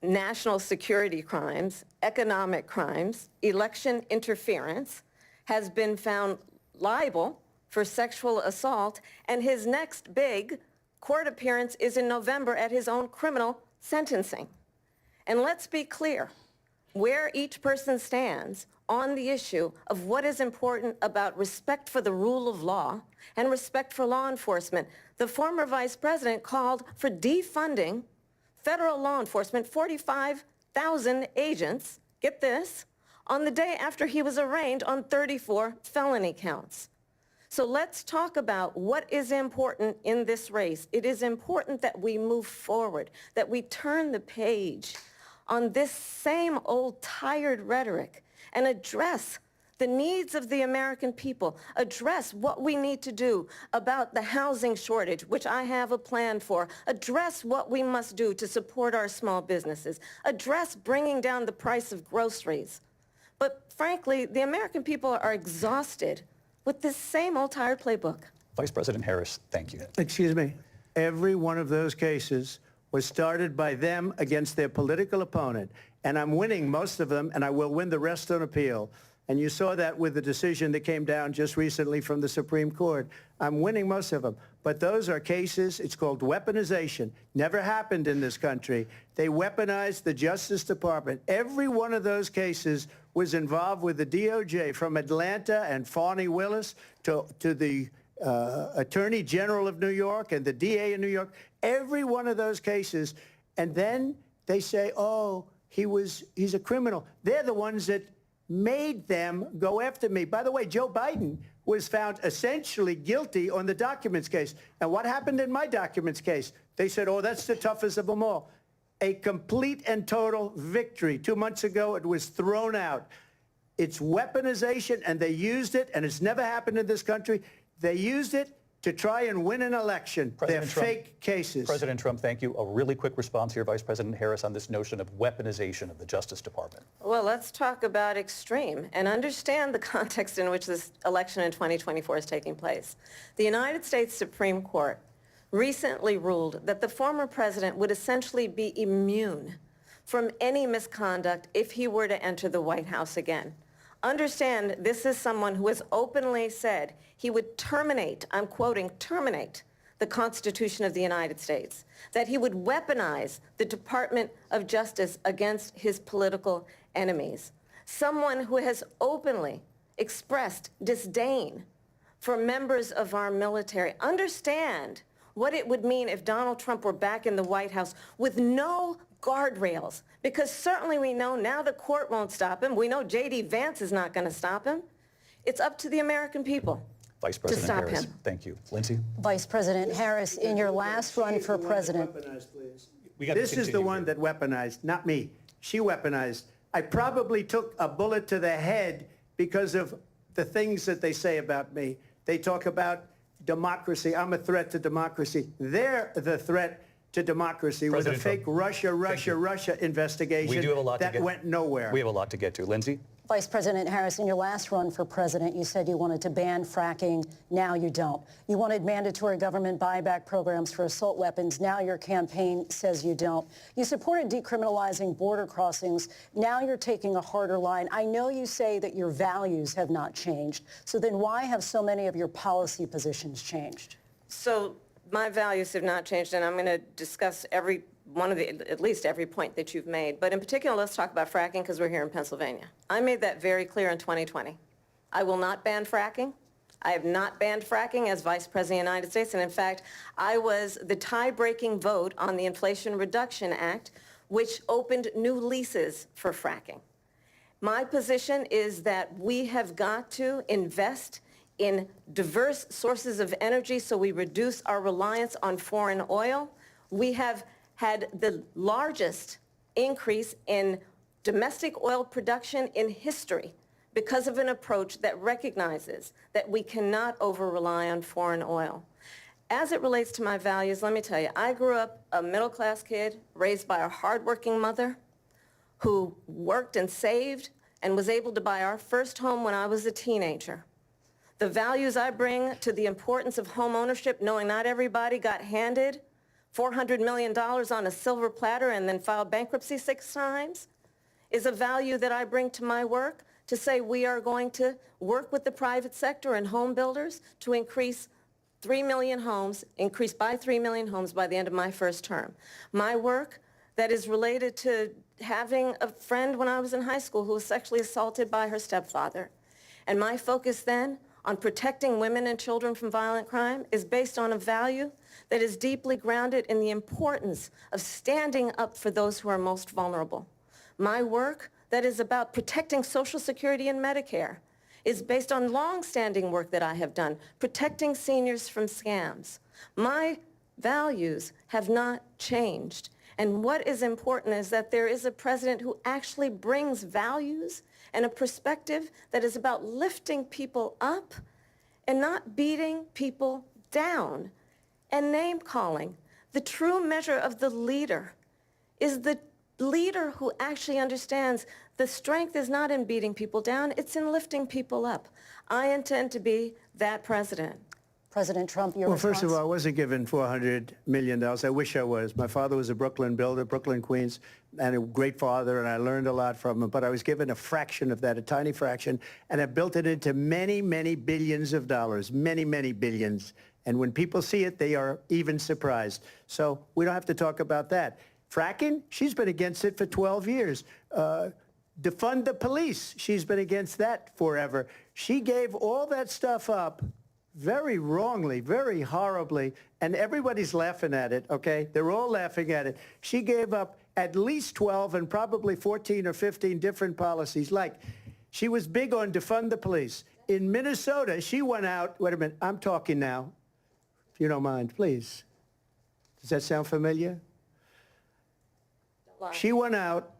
national security crimes, economic crimes, election interference, has been found liable for sexual assault, and his next big court appearance is in November at his own criminal sentencing. And let's be clear where each person stands on the issue of what is important about respect for the rule of law and respect for law enforcement. The former vice president called for defunding federal law enforcement, 45,000 agents, get this, on the day after he was arraigned on 34 felony counts. So let's talk about what is important in this race. It is important that we move forward, that we turn the page on this same old tired rhetoric and address the needs of the American people, address what we need to do about the housing shortage, which I have a plan for, address what we must do to support our small businesses, address bringing down the price of groceries. But frankly, the American people are exhausted with this same old tired playbook. Vice President Harris, thank you. Excuse me. Every one of those cases was started by them against their political opponent. And I'm winning most of them, and I will win the rest on appeal. And you saw that with the decision that came down just recently from the Supreme Court. I'm winning most of them. But those are cases, it's called weaponization. Never happened in this country. They weaponized the Justice Department. Every one of those cases was involved with the DOJ, from Atlanta and Fani Willis to the Attorney General of New York and the DA in New York. Every one of those cases. And then they say, oh, he's a criminal. They're the ones that made them go after me. By the way, Joe Biden was found essentially guilty on the documents case. And what happened in my documents case? They said, oh, that's the toughest of them all. A complete and total victory. 2 months ago, it was thrown out. It's weaponization, and they used it, and it's never happened in this country. They used it to try and win an election. They're fake cases. President Trump, thank you. A really quick response here, Vice President Harris, on this notion of weaponization of the Justice Department. Well, let's talk about extreme and understand the context in which this election in 2024 is taking place. The United States Supreme Court recently ruled that the former president would essentially be immune from any misconduct if he were to enter the White House again. Understand, this is someone who has openly said he would terminate, I'm quoting, terminate the Constitution of the United States, that he would weaponize the Department of Justice against his political enemies. Someone who has openly expressed disdain for members of our military. Understand what it would mean if Donald Trump were back in the White House with no guardrails, because certainly we know now the court won't stop him. We know J.D. Vance is not going to stop him. It's up to the American people Vice President to stop Harris, him. Thank you. Lindsay? Vice President Harris, in your last run for president. This is the one that weaponized, not me. She weaponized. I probably took a bullet to the head because of the things that they say about me. They talk about democracy. I'm a threat to democracy. They're the threat to democracy with a fake Russia investigation We do have a lot that went nowhere. We have a lot to get to. Lindsay? Vice President Harris, in your last run for president, you said you wanted to ban fracking. Now you don't. You wanted mandatory government buyback programs for assault weapons. Now your campaign says you don't. You supported decriminalizing border crossings. Now you're taking a harder line. I know you say that your values have not changed. So then why have so many of your policy positions changed? So my values have not changed, and I'm going to discuss every one of at least every point that you've made. But in particular, let's talk about fracking, because we're here in Pennsylvania. I made that very clear in 2020. I will not ban fracking. I have not banned fracking as Vice President of the United States. And in fact, I was the tie-breaking vote on the Inflation Reduction Act, which opened new leases for fracking. My position is that we have got to invest in diverse sources of energy so we reduce our reliance on foreign oil. We have had the largest increase in domestic oil production in history because of an approach that recognizes that we cannot over-rely on foreign oil. As it relates to my values, let me tell you, I grew up a middle-class kid raised by a hardworking mother who worked and saved and was able to buy our first home when I was a teenager. The values I bring to the importance of home ownership, knowing not everybody got handed $400 million on a silver platter and then filed bankruptcy 6 times, is a value that I bring to my work to say we are going to work with the private sector and home builders to increase 3 million homes, increase by 3 million homes by the end of my first term. My work that is related to having a friend when I was in high school who was sexually assaulted by her stepfather. And my focus then on protecting women and children from violent crime is based on a value that is deeply grounded in the importance of standing up for those who are most vulnerable. My work that is about protecting Social Security and Medicare is based on long-standing work that I have done, protecting seniors from scams. My values have not changed. And what is important is that there is a president who actually brings values and a perspective that is about lifting people up and not beating people down and name-calling. The true measure of the leader is the leader who actually understands the strength is not in beating people down, it's in lifting people up. I intend to be that president. President Trump, your Well, response? first of all, I wasn't given $400 million. I wish I was. My father was a Brooklyn builder, Brooklyn, Queens, and a great father, and I learned a lot from him. But I was given a fraction of that, a tiny fraction, and I built it into many, many billions of dollars, many, many billions. And when people see it, they are even surprised. So we don't have to talk about that. Fracking, she's been against it for 12 years. Defund the police, she's been against that forever. She gave all that stuff up very wrongly, very horribly, and everybody's laughing at it, okay? They're all laughing at it. She gave up at least 12 and probably 14 or 15 different policies. Like, she was big on defund the police. In Minnesota, she went out, wait a minute, I'm talking now, if you don't mind, please. Does that sound familiar? She went out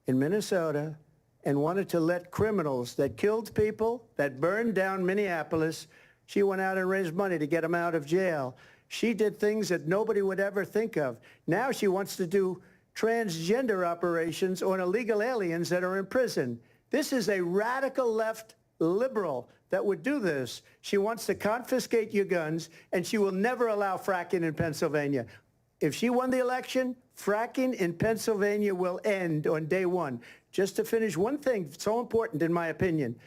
in Minnesota and wanted to let criminals that killed people, that burned down Minneapolis, she went out and raised money to get them out of jail. She did things that nobody would ever think of. Now she wants to do transgender operations on illegal aliens that are in prison. This is a radical left liberal that would do this. She wants to confiscate your guns, and she will never allow fracking in Pennsylvania. If she won the election, fracking in Pennsylvania will end on day one. Just to finish one thing, so important in my opinion.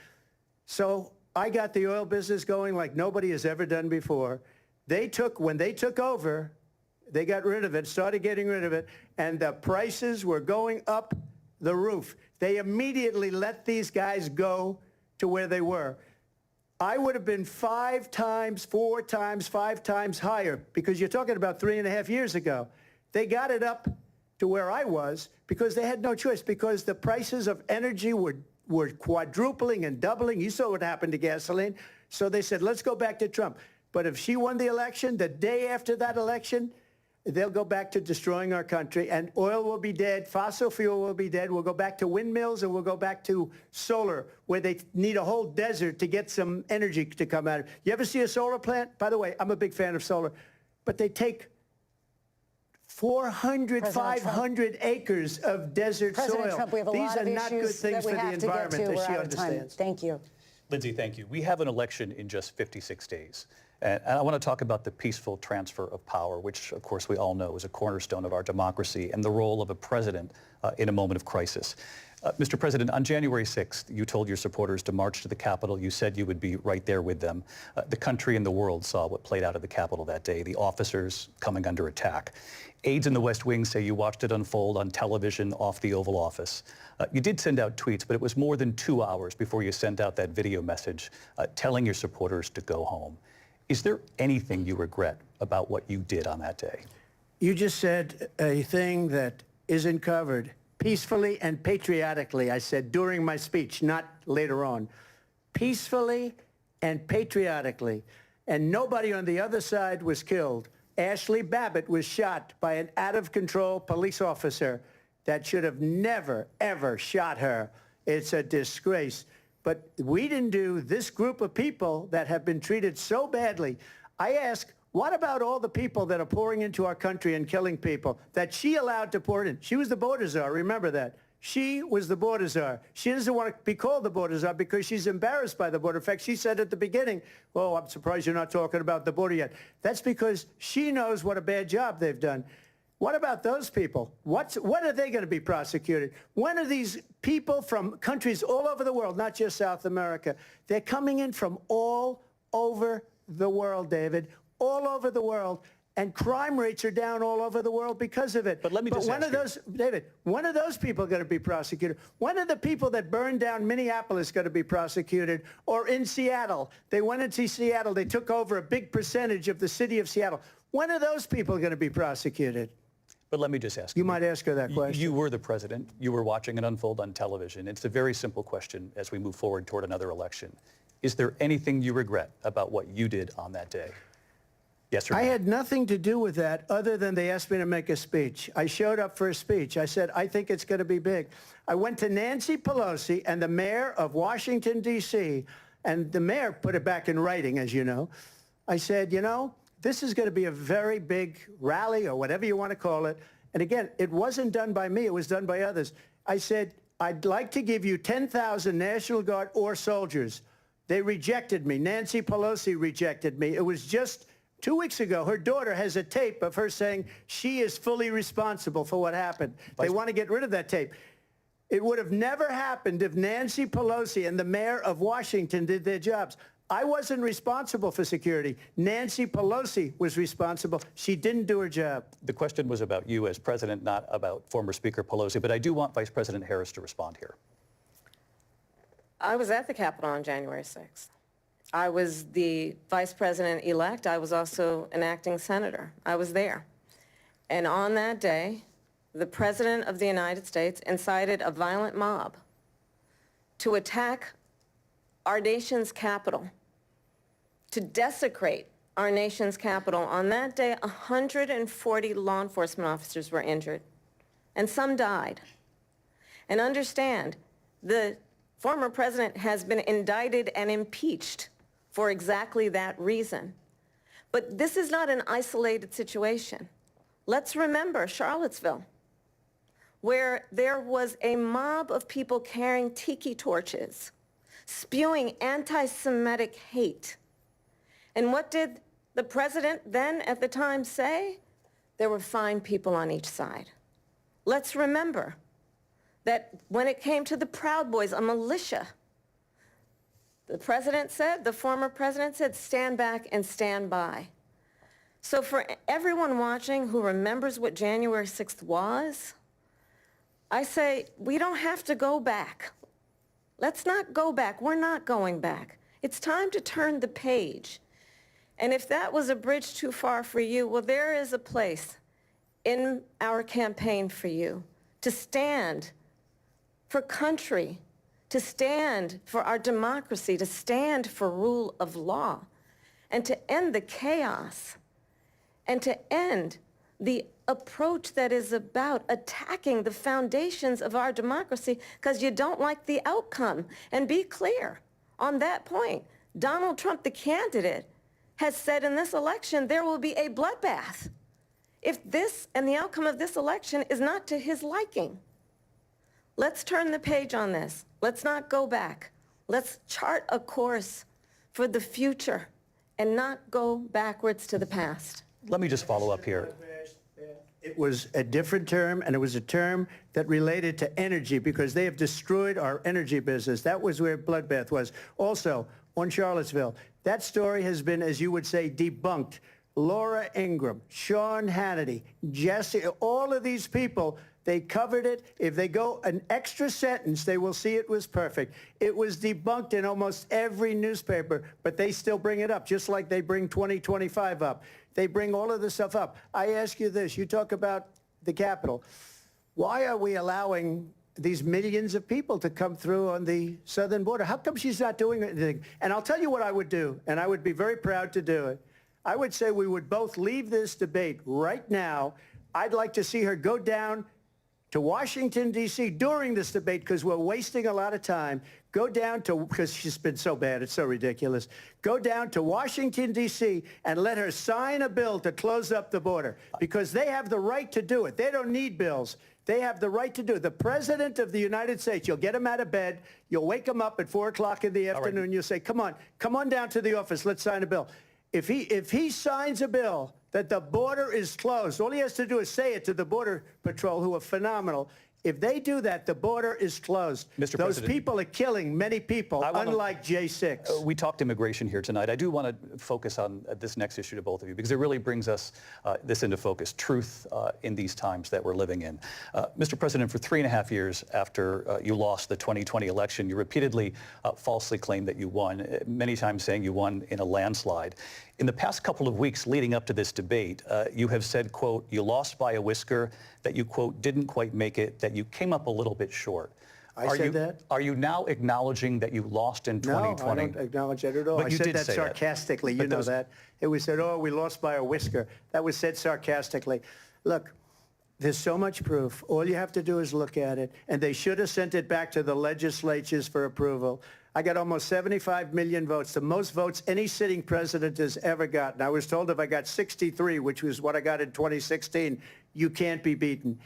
So I got the oil business going like nobody has ever done before. When they took over, they got rid of it, started getting rid of it, and the prices were going up the roof. They immediately let these guys go to where they were. I would have been 5 times, 4 times, 5 times higher, because you're talking about 3.5 years ago. They got it up to where I was because they had no choice, because the prices of energy were quadrupling and doubling. You saw what happened to gasoline. So they said, let's go back to Trump. But if she won the election, the day after that election, they'll go back to destroying our country, and oil will be dead, fossil fuel will be dead, we'll go back to windmills, and we'll go back to solar, where they need a whole desert to get some energy to come out of it. You ever see a solar plant? By the way, I'm a big fan of solar, but they take 400, 500 acres of desert President soil. Trump, we have a These lot are of not good issues things that for we the have to get environment to. that We're she out of time. understands. Thank you. Lindsay, thank you. We have an election in just 56 days. And I want to talk about the peaceful transfer of power, which, of course, we all know is a cornerstone of our democracy, and the role of a president in a moment of crisis. Mr. President, on January 6th, you told your supporters to march to the Capitol. You said you would be right there with them. The country and the world saw what played out at the Capitol that day, the officers coming under attack. Aides in the West Wing say you watched it unfold on television off the Oval Office. You did send out tweets, but it was more than 2 hours before you sent out that video message telling your supporters to go home. Is there anything you regret about what you did on that day? You just said a thing that isn't covered. Peacefully and patriotically, I said during my speech, not later on. Peacefully and patriotically. And nobody on the other side was killed. Ashley Babbitt was shot by an out-of-control police officer that should have never, ever shot her. It's a disgrace. But we didn't do this group of people that have been treated so badly. I ask, what about all the people that are pouring into our country and killing people that she allowed to pour in? She was the border czar, remember that. She was the border czar. She doesn't want to be called the border czar because she's embarrassed by the border. In fact, she said at the beginning, oh, I'm surprised you're not talking about the border yet. That's because she knows what a bad job they've done. What about those people? When are they going to be prosecuted? When are these people from countries all over the world, not just South America, they're coming in from all over the world, David, all over the world, and crime rates are down all over the world because of it. But let me just when ask are those, David, when are those people going to be prosecuted? When are the people that burned down Minneapolis going to be prosecuted? Or in Seattle, they went into Seattle, they took over a big percentage of the city of Seattle. When are those people going to be prosecuted? But let me just ask You might ask her that question. You were the president. You were watching it unfold on television. It's a very simple question as we move forward toward another election. Is there anything you regret about what you did on that day? Yes or no? I had nothing to do with that other than they asked me to make a speech. I showed up for a speech. I said, I think it's going to be big. I went to Nancy Pelosi and the mayor of Washington, D.C., and the mayor put it back in writing, as you know. I said, you know, this is going to be a very big rally or whatever you want to call it. And again, it wasn't done by me. It was done by others. I said, I'd like to give you 10,000 National Guard or soldiers. They rejected me. Nancy Pelosi rejected me. It was just 2 weeks ago. Her daughter has a tape of her saying she is fully responsible for what happened. They want to get rid of that tape. It would have never happened if Nancy Pelosi and the mayor of Washington did their jobs. I wasn't responsible for security. Nancy Pelosi was responsible. She didn't do her job. The question was about you as president, not about former Speaker Pelosi, but I do want Vice President Harris to respond here. I was at the Capitol on January 6th. I was the vice president-elect. I was also an acting senator. I was there. And on that day, the President of the United States incited a violent mob to attack our nation's capital, to desecrate our nation's capital. On that day, 140 law enforcement officers were injured, and some died. And understand, the former president has been indicted and impeached for exactly that reason. But this is not an isolated situation. Let's remember Charlottesville, where there was a mob of people carrying tiki torches, spewing anti-Semitic hate. And what did the president then at the time say? There were fine people on each side. Let's remember that when it came to the Proud Boys, a militia, the president said, the former president said, stand back and stand by. So for everyone watching who remembers what January 6th was, I say, we don't have to go back. Let's not go back. We're not going back. It's time to turn the page. And if that was a bridge too far for you, well, there is a place in our campaign for you to stand for country, to stand for our democracy, to stand for rule of law, and to end the chaos, and to end the approach that is about attacking the foundations of our democracy because you don't like the outcome. And be clear on that point. Donald Trump, the candidate, has said in this election there will be a bloodbath if this and the outcome of this election is not to his liking. Let's turn the page on this. Let's not go back. Let's chart a course for the future and not go backwards to the past. Let me just follow up here. It was a different term, and it was a term that related to energy because they have destroyed our energy business. That was where bloodbath was. Also, on Charlottesville, that story has been, as you would say, debunked. Laura Ingraham, Sean Hannity, Jesse, all of these people, They covered it. If they go an extra sentence, they will see it was perfect. It was debunked in almost every newspaper, but they still bring it up, just like they bring 2025 up. They bring all of this stuff up. I ask you this. You talk about the Capitol. Why are we allowing these millions of people to come through on the southern border? How come she's not doing anything? And I'll tell you what I would do, and I would be very proud to do it. I would say we would both leave this debate right now. I'd like to see her go down to Washington, D.C. during this debate, because we're wasting a lot of time. Go down to, because she's been so bad, it's so ridiculous. Go down to Washington, D.C. and let her sign a bill to close up the border, because they have the right to do it. They don't need bills. They have the right to do it. The President of the United States, you'll get him out of bed, you'll wake him up at 4 o'clock in the afternoon, you'll say, come on down to the office, let's sign a bill. If he signs a bill that the border is closed, all he has to do is say it to the Border Patrol, who are phenomenal. If they do that, the border is closed. Mr. Those President, people are killing many people, unlike J6. We talked immigration here tonight. I do want to focus on this next issue to both of you, because it really brings us this into focus, truth in these times that we're living in. Mr. President, for 3.5 years after you lost the 2020 election, you repeatedly falsely claimed that you won, many times saying you won in a landslide. In the past couple of weeks leading up to this debate, you have said, quote, you lost by a whisker, that you, quote, didn't quite make it, that you came up a little bit short. I said that? Are you now acknowledging that you lost in 2020? No, I don't acknowledge that at all. But I you said did that say sarcastically. You know that. It was said, oh, we lost by a whisker. That was said sarcastically. Look, there's so much proof. All you have to do is look at it. And they should have sent it back to the legislatures for approval. I got almost 75 million votes, the most votes any sitting president has ever gotten. I was told if I got 63, which was what I got in 2016, you can't be beaten.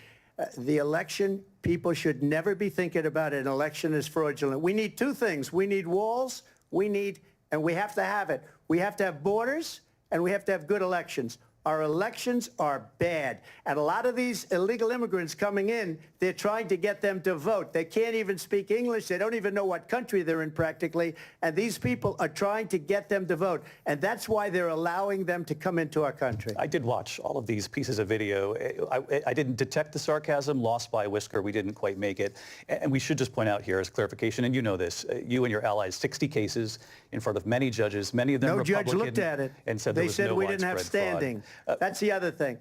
The election, people should never be thinking about an election as fraudulent. We need two things. We need walls, and we have to have it. We have to have borders, and we have to have good elections. Our elections are bad. And a lot of these illegal immigrants coming in, they're trying to get them to vote. They can't even speak English. They don't even know what country they're in practically. And these people are trying to get them to vote. And that's why they're allowing them to come into our country. I did watch all of these pieces of video. I didn't detect the sarcasm, lost by a whisker. We didn't quite make it. And we should just point out here as clarification, and you know this, you and your allies, 60 cases in front of many judges, many of them Republican. No judge looked at it. And said they there was said no we didn't have standing. Fraud. That's the other thing.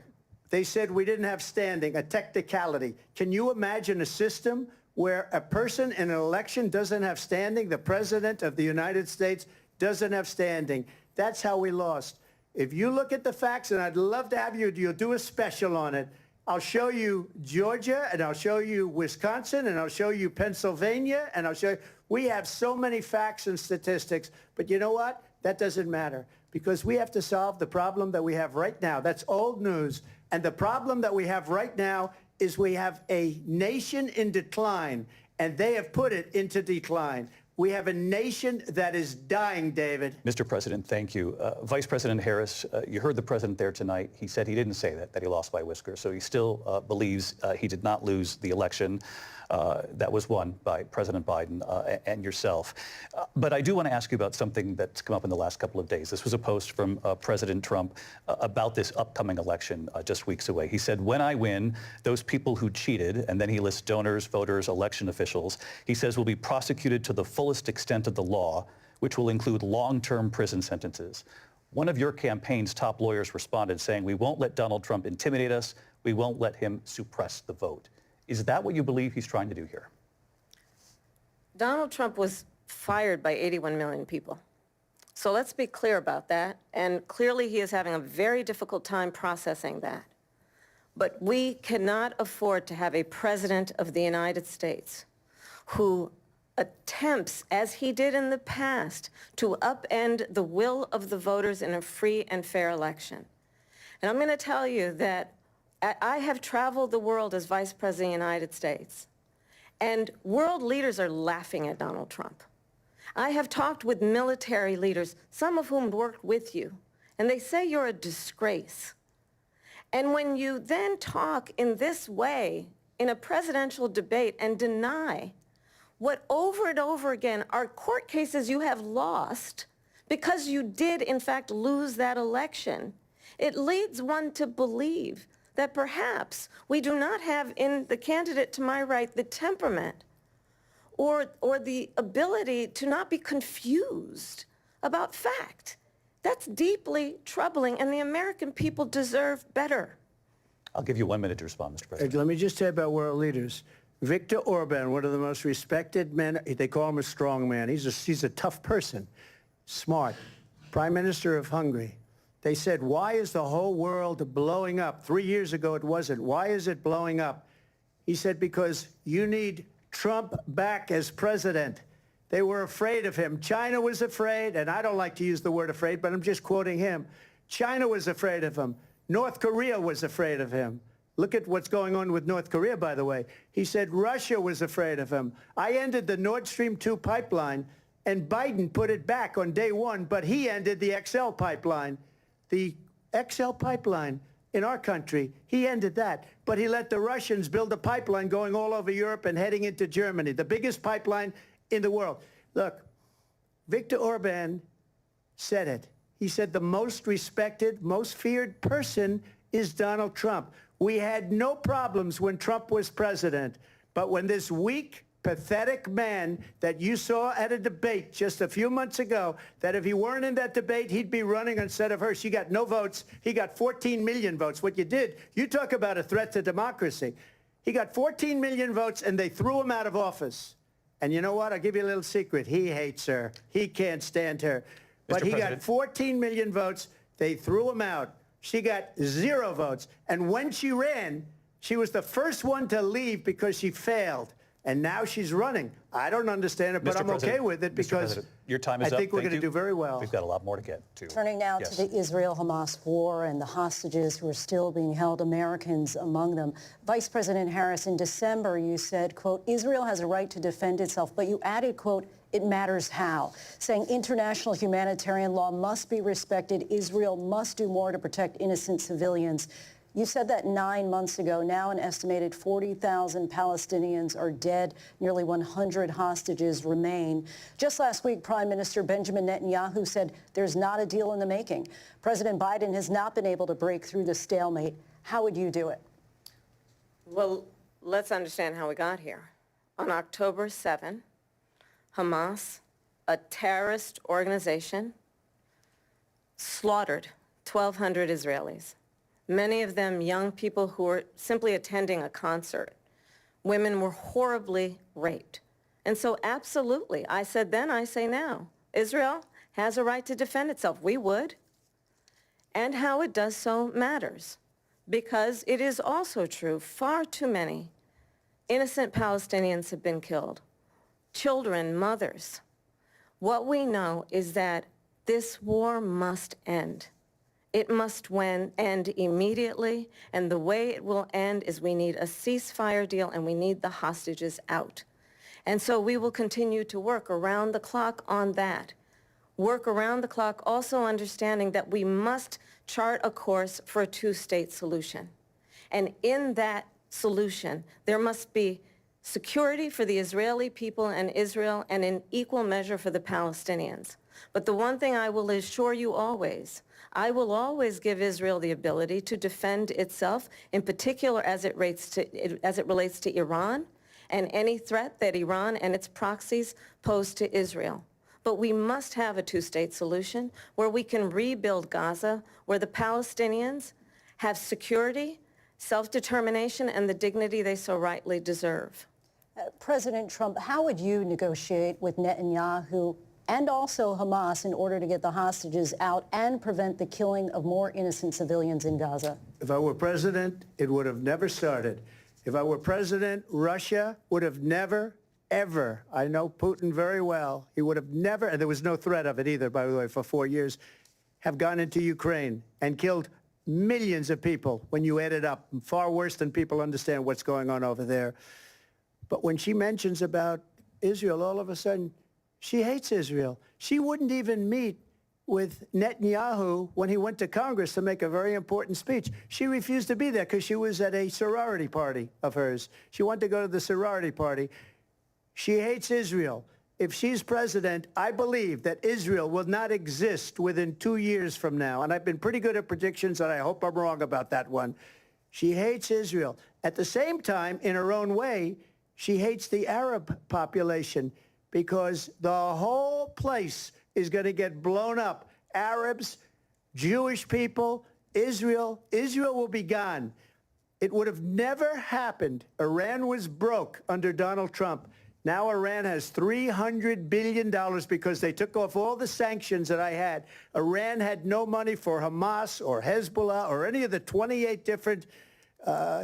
They said we didn't have standing, a technicality. Can you imagine a system where a person in an election doesn't have standing? The President of the United States doesn't have standing. That's how we lost. If you look at the facts, and I'd love to have you'll do a special on it. I'll show you Georgia, and I'll show you Wisconsin, and I'll show you Pennsylvania, and I'll show you. We have so many facts and statistics, but you know what? That doesn't matter, because we have to solve the problem that we have right now. That's old news. And the problem that we have right now is we have a nation in decline, and they have put it into decline. We have a nation that is dying, David. Mr. President, thank you. Vice President Harris, you heard the president there tonight. He said he didn't say that he lost by a whisker. So he still believes he did not lose the election that was won by President Biden and yourself. But I do want to ask you about something that's come up in the last couple of days. This was a post from President Trump about this upcoming election just weeks away. He said, when I win, those people who cheated, and then he lists donors, voters, election officials, he says will be prosecuted to the fullest extent of the law, which will include long-term prison sentences. One of your campaign's top lawyers responded saying, we won't let Donald Trump intimidate us. We won't let him suppress the vote. Is that what you believe he's trying to do here? Donald Trump was fired by 81 million people. So let's be clear about that. And clearly he is having a very difficult time processing that. But we cannot afford to have a president of the United States who attempts, as he did in the past, to upend the will of the voters in a free and fair election. And I'm going to tell you that I have traveled the world as Vice President of the United States, and world leaders are laughing at Donald Trump. I have talked with military leaders, some of whom worked with you, and they say you're a disgrace. And when you then talk in this way in a presidential debate and deny what over and over again are court cases you have lost because you did in fact lose that election, it leads one to believe that perhaps we do not have in the candidate to my right the temperament or the ability to not be confused about fact. That's deeply troubling, and the American people deserve better. I'll give you 1 minute to respond, Mr. President. Let me just say about world leaders. Viktor Orban, one of the most respected men, they call him a strong man. He's a tough person, smart. Prime Minister of Hungary. They said, why is the whole world blowing up? 3 years ago it wasn't. Why is it blowing up? He said, because you need Trump back as president. They were afraid of him. China was afraid, and I don't like to use the word afraid, but I'm just quoting him. China was afraid of him. North Korea was afraid of him. Look at what's going on with North Korea, by the way. He said Russia was afraid of him. I ended the Nord Stream 2 pipeline, and Biden put it back on day one, but he ended the XL pipeline. The XL pipeline in our country, he ended that. But he let the Russians build a pipeline going all over Europe and heading into Germany, the biggest pipeline in the world. Look, Viktor Orban said it. He said the most respected, most feared person is Donald Trump. We had no problems when Trump was president, but when this weak, pathetic man that you saw at a debate just a few months ago, that if he weren't in that debate, he'd be running instead of her. She got no votes. He got 14 million votes. What you did, you talk about a threat to democracy. He got 14 million votes, and they threw him out of office. And you know what? I'll give you a little secret. He hates her. He can't stand her. But he got 14 million votes. They threw him out. She got 0 votes. And when she ran, she was the first one to leave because she failed. And now she's running. I don't understand it, but I'm okay with it because your time is I think up. we're going to do very well. We've got a lot more to get to. Turning now to the Israel-Hamas war and the hostages who are still being held, Americans among them. Vice President Harris, in December, you said, quote, Israel has a right to defend itself, but you added, quote, it matters how, saying international humanitarian law must be respected. Israel must do more to protect innocent civilians. You said that 9 months ago. Now an estimated 40,000 Palestinians are dead. Nearly 100 hostages remain. Just last week, Prime Minister Benjamin Netanyahu said there's not a deal in the making. President Biden has not been able to break through the stalemate. How would you do it? Well, let's understand how we got here. On October 7, Hamas, a terrorist organization, slaughtered 1,200 Israelis. Many of them young people who were simply attending a concert. Women were horribly raped. And so absolutely, I said then, I say now, Israel has a right to defend itself. We would. And how it does so matters. Because it is also true, far too many innocent Palestinians have been killed. Children, mothers. What we know is that this war must end. It must end immediately, and the way it will end is we need a ceasefire deal and we need the hostages out. And so we will continue to work around the clock on that. Work around the clock, also understanding that we must chart a course for a two-state solution. And in that solution, there must be security for the Israeli people and Israel, and in equal measure for the Palestinians. But the one thing I will assure you always, I will always give Israel the ability to defend itself, in particular as it relates to Iran and any threat that Iran and its proxies pose to Israel. But we must have a two-state solution where we can rebuild Gaza, where the Palestinians have security, self-determination, and the dignity they so rightly deserve. President Trump, how would you negotiate with Netanyahu and also Hamas in order to get the hostages out and prevent the killing of more innocent civilians in Gaza? If I were president, it would have never started. If I were president, Russia would have never, ever, I know Putin very well, he would have never, and there was no threat of it either, by the way, for 4 years, have gone into Ukraine and killed millions of people when you add it up, far worse than people understand what's going on over there. But when she mentions about Israel, all of a sudden, she hates Israel. She wouldn't even meet with Netanyahu when he went to Congress to make a very important speech. She refused to be there because she was at a sorority party of hers. She wanted to go to the sorority party. She hates Israel. If she's president, I believe that Israel will not exist within 2 years from now. And I've been pretty good at predictions, and I hope I'm wrong about that one. She hates Israel. At the same time, in her own way, she hates the Arab population because the whole place is going to get blown up. Arabs, Jewish people, Israel will be gone. It would have never happened. Iran was broke under Donald Trump. Now Iran has $300 billion because they took off all the sanctions that I had. Iran had no money for Hamas or Hezbollah or any of the 28 different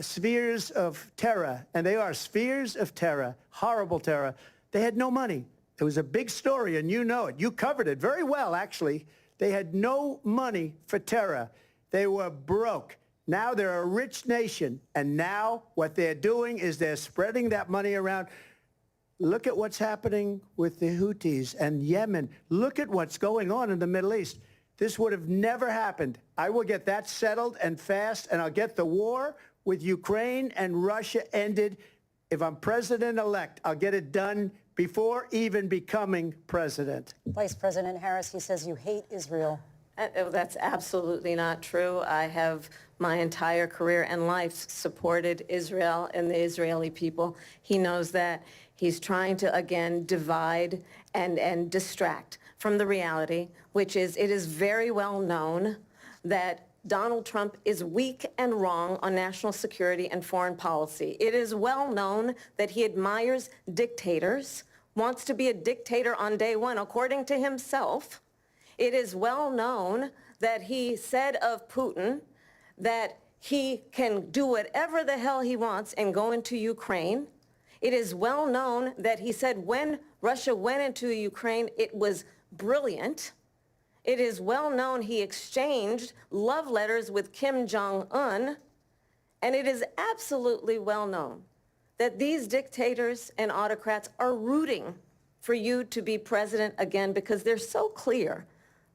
spheres of terror. And they are spheres of terror, horrible terror. They had no money. It was a big story, and you know it. You covered it very well, actually. They had no money for terror. They were broke. Now they're a rich nation, and now what they're doing is they're spreading that money around. Look at what's happening with the Houthis and Yemen. Look at what's going on in the Middle East. This would have never happened. I will get that settled and fast, and I'll get the war with Ukraine and Russia ended. If I'm president-elect, I'll get it done before even becoming president. Vice President Harris, he says you hate Israel. That's absolutely not true. I have my entire career and life supported Israel and the Israeli people. He knows that. He's trying to, again, divide and distract from the reality, which is it is very well known that Donald Trump is weak and wrong on national security and foreign policy. It is well known that he admires dictators, wants to be a dictator on day one, according to himself. It is well known that he said of Putin that he can do whatever the hell he wants and go into Ukraine. It is well known that he said when Russia went into Ukraine, it was brilliant. It is well known he exchanged love letters with Kim Jong-un. And it is absolutely well known that these dictators and autocrats are rooting for you to be president again because they're so clear.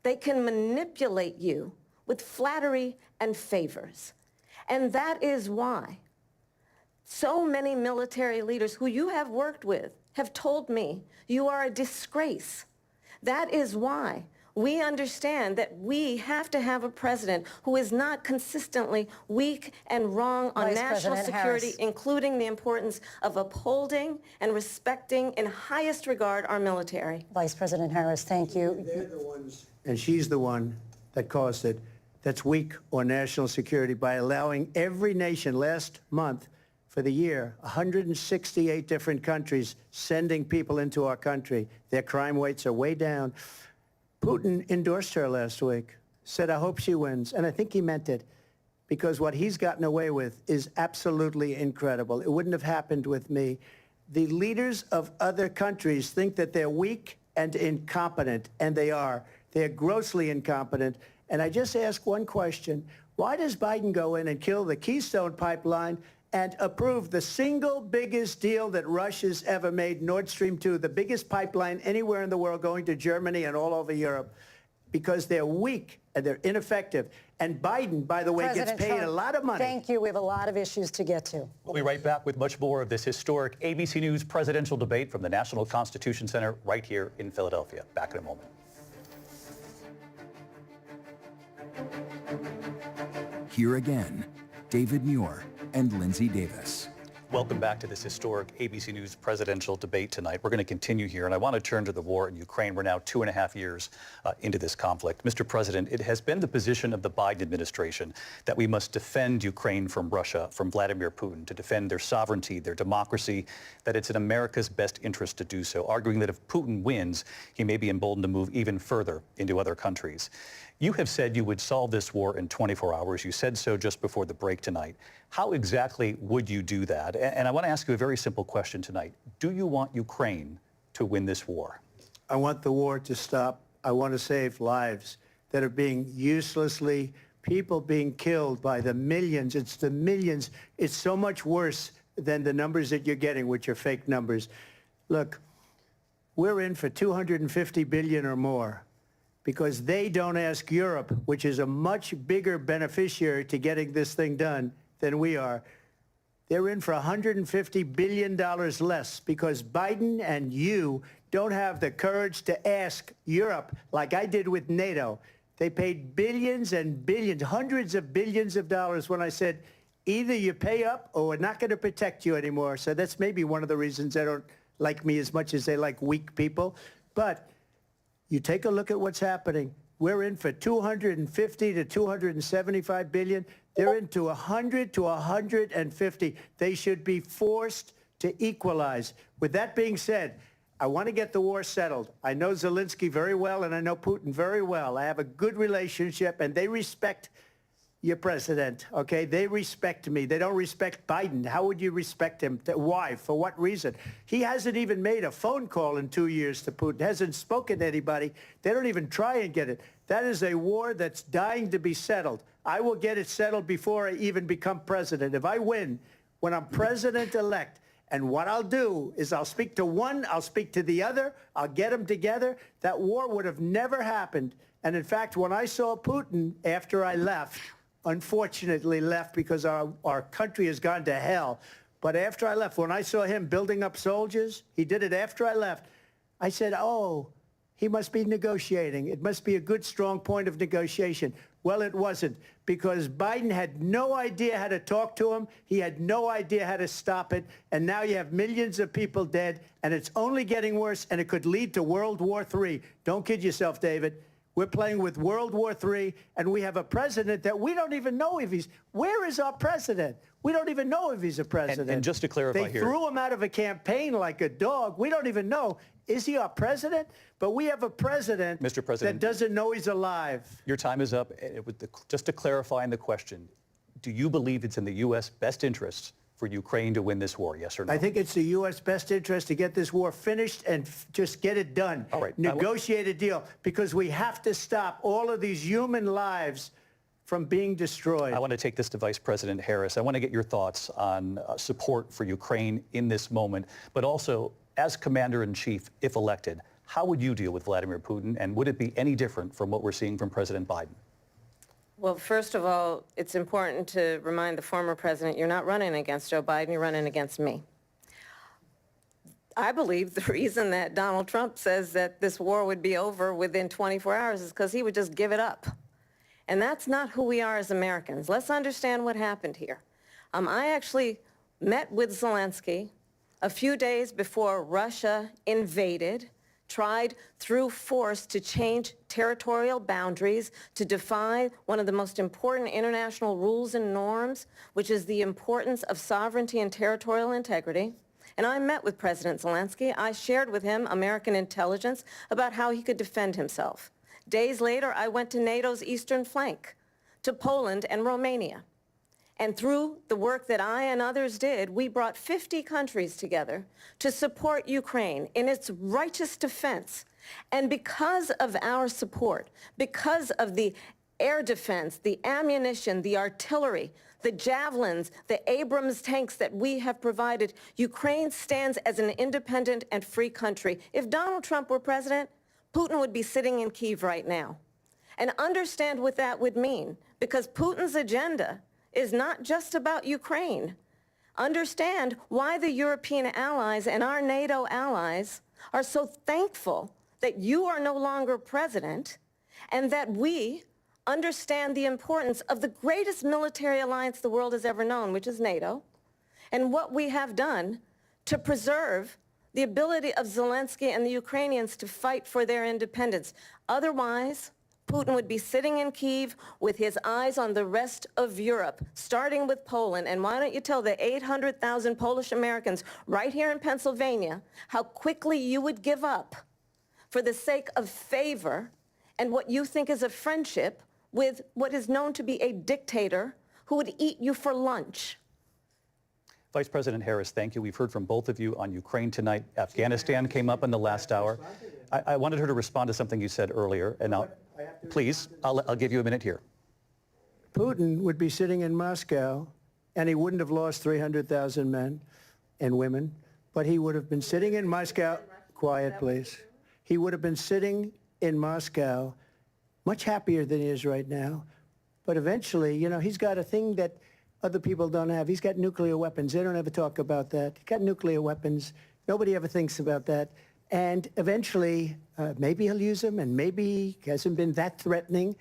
They can manipulate you with flattery and favors. And that is why so many military leaders who you have worked with have told me you are a disgrace. That is why we understand that we have to have a president who is not consistently weak and wrong on national security, including the importance of upholding and respecting in highest regard our military. Vice President Harris, thank you. They're the ones, and she's the one that caused it, that's weak on national security by allowing every nation last month for the year, 168 different countries sending people into our country. Their crime rates are way down. Putin endorsed her last week, said, I hope she wins. And I think he meant it because what he's gotten away with is absolutely incredible. It wouldn't have happened with me. The leaders of other countries think that they're weak and incompetent, and they are. They're grossly incompetent. And I just ask one question. Why does Biden go in and kill the Keystone Pipeline and approve the single biggest deal that Russia's ever made, Nord Stream 2, the biggest pipeline anywhere in the world going to Germany and all over Europe, because they're weak and they're ineffective. And Biden, by the way, gets paid a lot of money. Thank you. We have a lot of issues to get to. We'll be right back with much more of this historic ABC News presidential debate from the National Constitution Center right here in Philadelphia. Back in a moment. Here again, David Muir and Lindsay Davis. Welcome back to this historic ABC News presidential debate tonight. We're going to continue here, and I want to turn to the war in Ukraine. We're now 2.5 years into this conflict. Mr. President, it has been the position of the Biden administration that we must defend Ukraine from Russia, from Vladimir Putin, to defend their sovereignty, their democracy, that it's in America's best interest to do so, arguing that if Putin wins, he may be emboldened to move even further into other countries. You have said you would solve this war in 24 hours. You said so just before the break tonight. How exactly would you do that? And I want to ask you a very simple question tonight. Do you want Ukraine to win this war? I want the war to stop. I want to save lives that are being uselessly, people being killed by the millions. It's the millions. It's so much worse than the numbers that you're getting, which are fake numbers. Look, we're in for $250 billion or more, because they don't ask Europe, which is a much bigger beneficiary to getting this thing done than we are. They're in for $150 billion less because Biden and you don't have the courage to ask Europe like I did with NATO. They paid billions and billions, hundreds of billions of dollars when I said, either you pay up or we're not going to protect you anymore. So that's maybe one of the reasons they don't like me as much as they like weak people. But you take a look at what's happening. We're in for 250 to 275 billion. They're into 100 to 150. They should be forced to equalize. With that being said, I want to get the war settled. I know Zelensky very well, and I know Putin very well. I have a good relationship, and they respect your president, okay? They respect me. They don't respect Biden. How would you respect him? Why? For what reason? He hasn't even made a phone call in 2 years to Putin, hasn't spoken to anybody. They don't even try and get it. That is a war that's dying to be settled. I will get it settled before I even become president. If I win, when I'm president-elect, and what I'll do is I'll speak to one, I'll speak to the other, I'll get them together. That war would have never happened. And in fact, when I saw Putin after I left, unfortunately left because our country has gone to hell. But after I left, when I saw him building up soldiers, he did it after I left, I said, oh, he must be negotiating. It must be a good, strong point of negotiation. Well, it wasn't, because Biden had no idea how to talk to him. He had no idea how to stop it. And now you have millions of people dead, and it's only getting worse, and it could lead to World War III. Don't kid yourself, David. We're playing with World War III, and we have a president that we don't even know if he's... Where is our president? We don't even know if he's a president. And just to clarify they here... They threw him out of a campaign like a dog. We don't even know. Is he our president? But we have a president, Mr. President, that doesn't know he's alive. Your time is up. Just to clarify in the question, do you believe it's in the U.S. best interests for Ukraine to win this war, yes or no? I think it's the U.S. best interest to get this war finished and just get it done. All right. Negotiate a deal, because we have to stop all of these human lives from being destroyed. I want to take this to Vice President Harris. I want to get your thoughts on support for Ukraine in this moment, but also, as Commander-in-Chief, if elected, how would you deal with Vladimir Putin, and would it be any different from what we're seeing from President Biden? Well, first of all, it's important to remind the former president, you're not running against Joe Biden, you're running against me. I believe the reason that Donald Trump says that this war would be over within 24 hours is because he would just give it up. And that's not who we are as Americans. Let's understand what happened here. I actually met with Zelensky a few days before Russia invaded, tried through force to change territorial boundaries, to defy one of the most important international rules and norms, which is the importance of sovereignty and territorial integrity. And I met with President Zelensky. I shared with him American intelligence about how he could defend himself. Days later, I went to NATO's eastern flank, to Poland and Romania. And through the work that I and others did, we brought 50 countries together to support Ukraine in its righteous defense. And because of our support, because of the air defense, the ammunition, the artillery, the javelins, the Abrams tanks that we have provided, Ukraine stands as an independent and free country. If Donald Trump were president, Putin would be sitting in Kyiv right now. And understand what that would mean, because Putin's agenda is not just about Ukraine. Understand why the European allies and our NATO allies are so thankful that you are no longer president, and that we understand the importance of the greatest military alliance the world has ever known, which is NATO, and what we have done to preserve the ability of Zelensky and the Ukrainians to fight for their independence. Otherwise, Putin would be sitting in Kyiv with his eyes on the rest of Europe, starting with Poland. And why don't you tell the 800,000 Polish Americans right here in Pennsylvania how quickly you would give up for the sake of favor and what you think is a friendship with what is known to be a dictator who would eat you for lunch. Vice President Harris, thank you. We've heard from both of you on Ukraine tonight. Afghanistan came up in the last hour. I wanted her to respond to something you said earlier, and now, please, I'll give you a minute here. Putin would be sitting in Moscow, and he wouldn't have lost 300,000 men and women, but he would have been sitting in Moscow. Quiet, please. He would have been sitting in Moscow much happier than he is right now. But eventually, you know, he's got a thing that other people don't have. He's got nuclear weapons. They don't ever talk about that. He's got nuclear weapons. Nobody ever thinks about that. And eventually, maybe he'll use them, and maybe he hasn't been that threatening,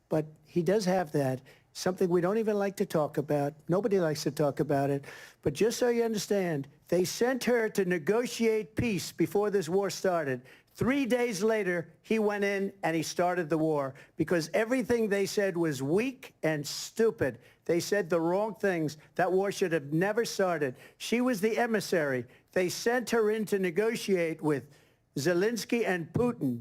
but he does have that. something we don't even like to talk about. Nobody likes to talk about it. But just so you understand, they sent her to negotiate peace before this war started. 3 days later, he went in and he started the war because everything they said was weak and stupid. They said the wrong things. That war should have never started. She was the emissary. They sent her in to negotiate with Zelensky and Putin,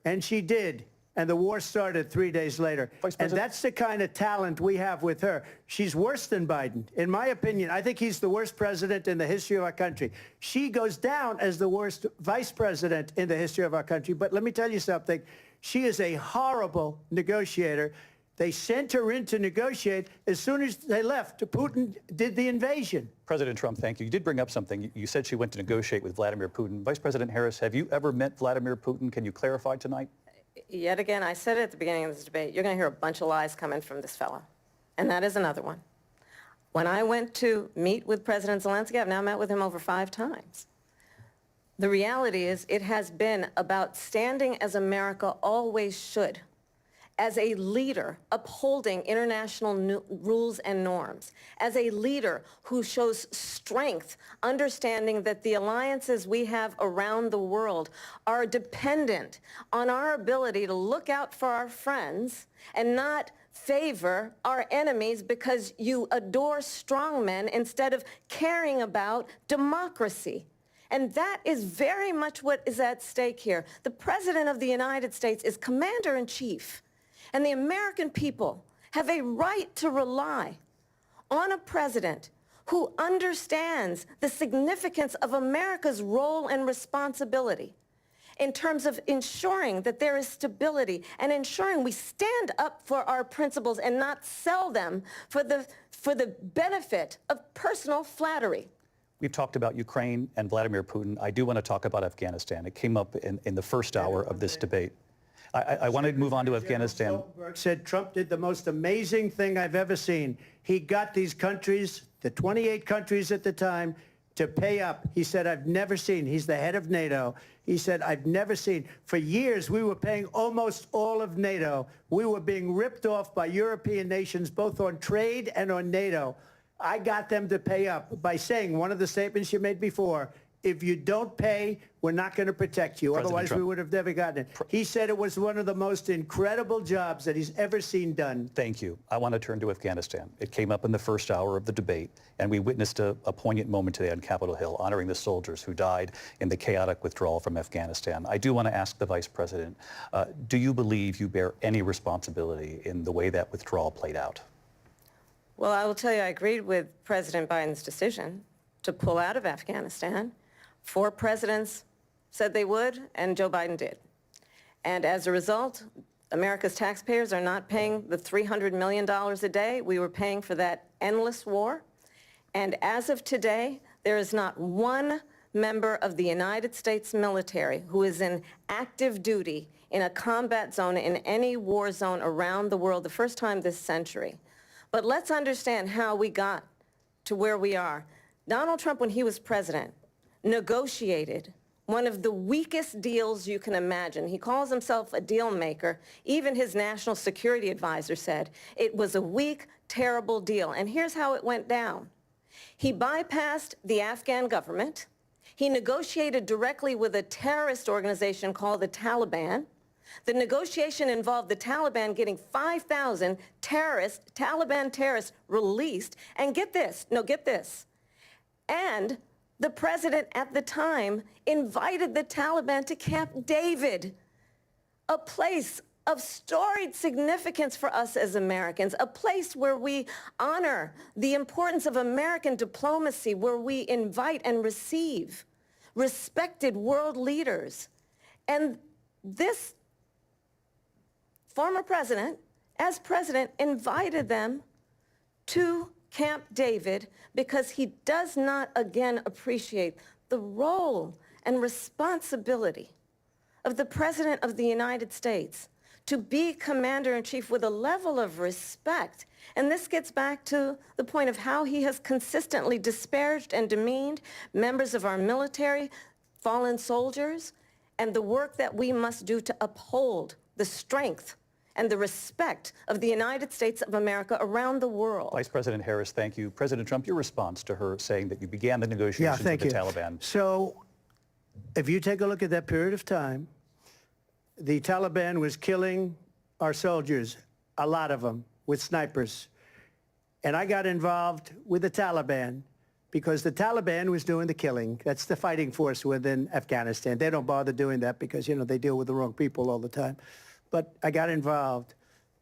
and she did. And the war started 3 days later. And that's the kind of talent we have with her. She's worse than Biden. In my opinion, I think he's the worst president in the history of our country. She goes down as the worst vice president in the history of our country. But let me tell you something. She is a horrible negotiator. They sent her in to negotiate. As soon as they left, Putin did the invasion. President Trump, thank you. You did bring up something. You said she went to negotiate with Vladimir Putin. Vice President Harris, have you ever met Vladimir Putin? Can you clarify tonight? Yet again, I said it at the beginning of this debate, you're going to hear a bunch of lies coming from this fellow. And that is another one. When I went to meet with President Zelensky, I've now met with him over 5 times. The reality is it has been about standing as America always should, as a leader upholding international rules and norms, as a leader who shows strength, understanding that the alliances we have around the world are dependent on our ability to look out for our friends and not favor our enemies because you adore strongmen instead of caring about democracy. And that is very much what is at stake here. The President of the United States is commander-in-chief. And the American people have a right to rely on a president who understands the significance of America's role and responsibility in terms of ensuring that there is stability and ensuring we stand up for our principles and not sell them for the benefit of personal flattery. We've talked about Ukraine and Vladimir Putin. I do want to talk about Afghanistan. It came up in the first hour of this debate. I want to move on to Afghanistan. Stoltenberg said Trump did the most amazing thing I've ever seen. He got these countries, the 28 countries at the time, to pay up. He said, I've never seen. He's the head of NATO. He said, I've never seen. For years, we were paying almost all of NATO. We were being ripped off by European nations, both on trade and on NATO. I got them to pay up by saying one of the statements you made before, if you don't pay, we're not going to protect you. President Otherwise, Trump. we would have never gotten it. He said it was one of the most incredible jobs that he's ever seen done. Thank you. I want to turn to Afghanistan. It came up in the first hour of the debate, and we witnessed a poignant moment today on Capitol Hill, honoring the soldiers who died in the chaotic withdrawal from Afghanistan. I do want to ask the Vice President, do you believe you bear any responsibility in the way that withdrawal played out? Well, I will tell you, I agreed with President Biden's decision to pull out of Afghanistan. 4 presidents said they would, and Joe Biden did. And as a result, America's taxpayers are not paying the $300 million a day we were paying for that endless war. And as of today, there is not one member of the United States military who is in active duty in a combat zone in any war zone around the world, the first time this century. But let's understand how we got to where we are. Donald Trump, when he was president, negotiated one of the weakest deals you can imagine. He calls himself a deal maker. Even his national security advisor said it was a weak, terrible deal. And here's how it went down. He bypassed the Afghan government. He negotiated directly with a terrorist organization called the Taliban. The negotiation involved the Taliban getting 5,000 Taliban terrorists released. And get this, and the president at the time invited the Taliban to Camp David, a place of storied significance for us as Americans, a place where we honor the importance of American diplomacy, where we invite and receive respected world leaders. And this former president, as president, invited them to Camp David because he does not again appreciate the role and responsibility of the President of the United States to be commander-in-chief with a level of respect. And this gets back to the point of how he has consistently disparaged and demeaned members of our military, fallen soldiers, and the work that we must do to uphold the strength and the respect of the United States of America around the world. Vice President Harris, thank you. President Trump, your response to her saying that you began the negotiations with the Taliban. So if you take a look at that period of time, the Taliban was killing our soldiers, a lot of them, with snipers. And I got involved with the Taliban because the Taliban was doing the killing. That's the fighting force within Afghanistan. They don't bother doing that because, you know, they deal with the wrong people all the time. But I got involved.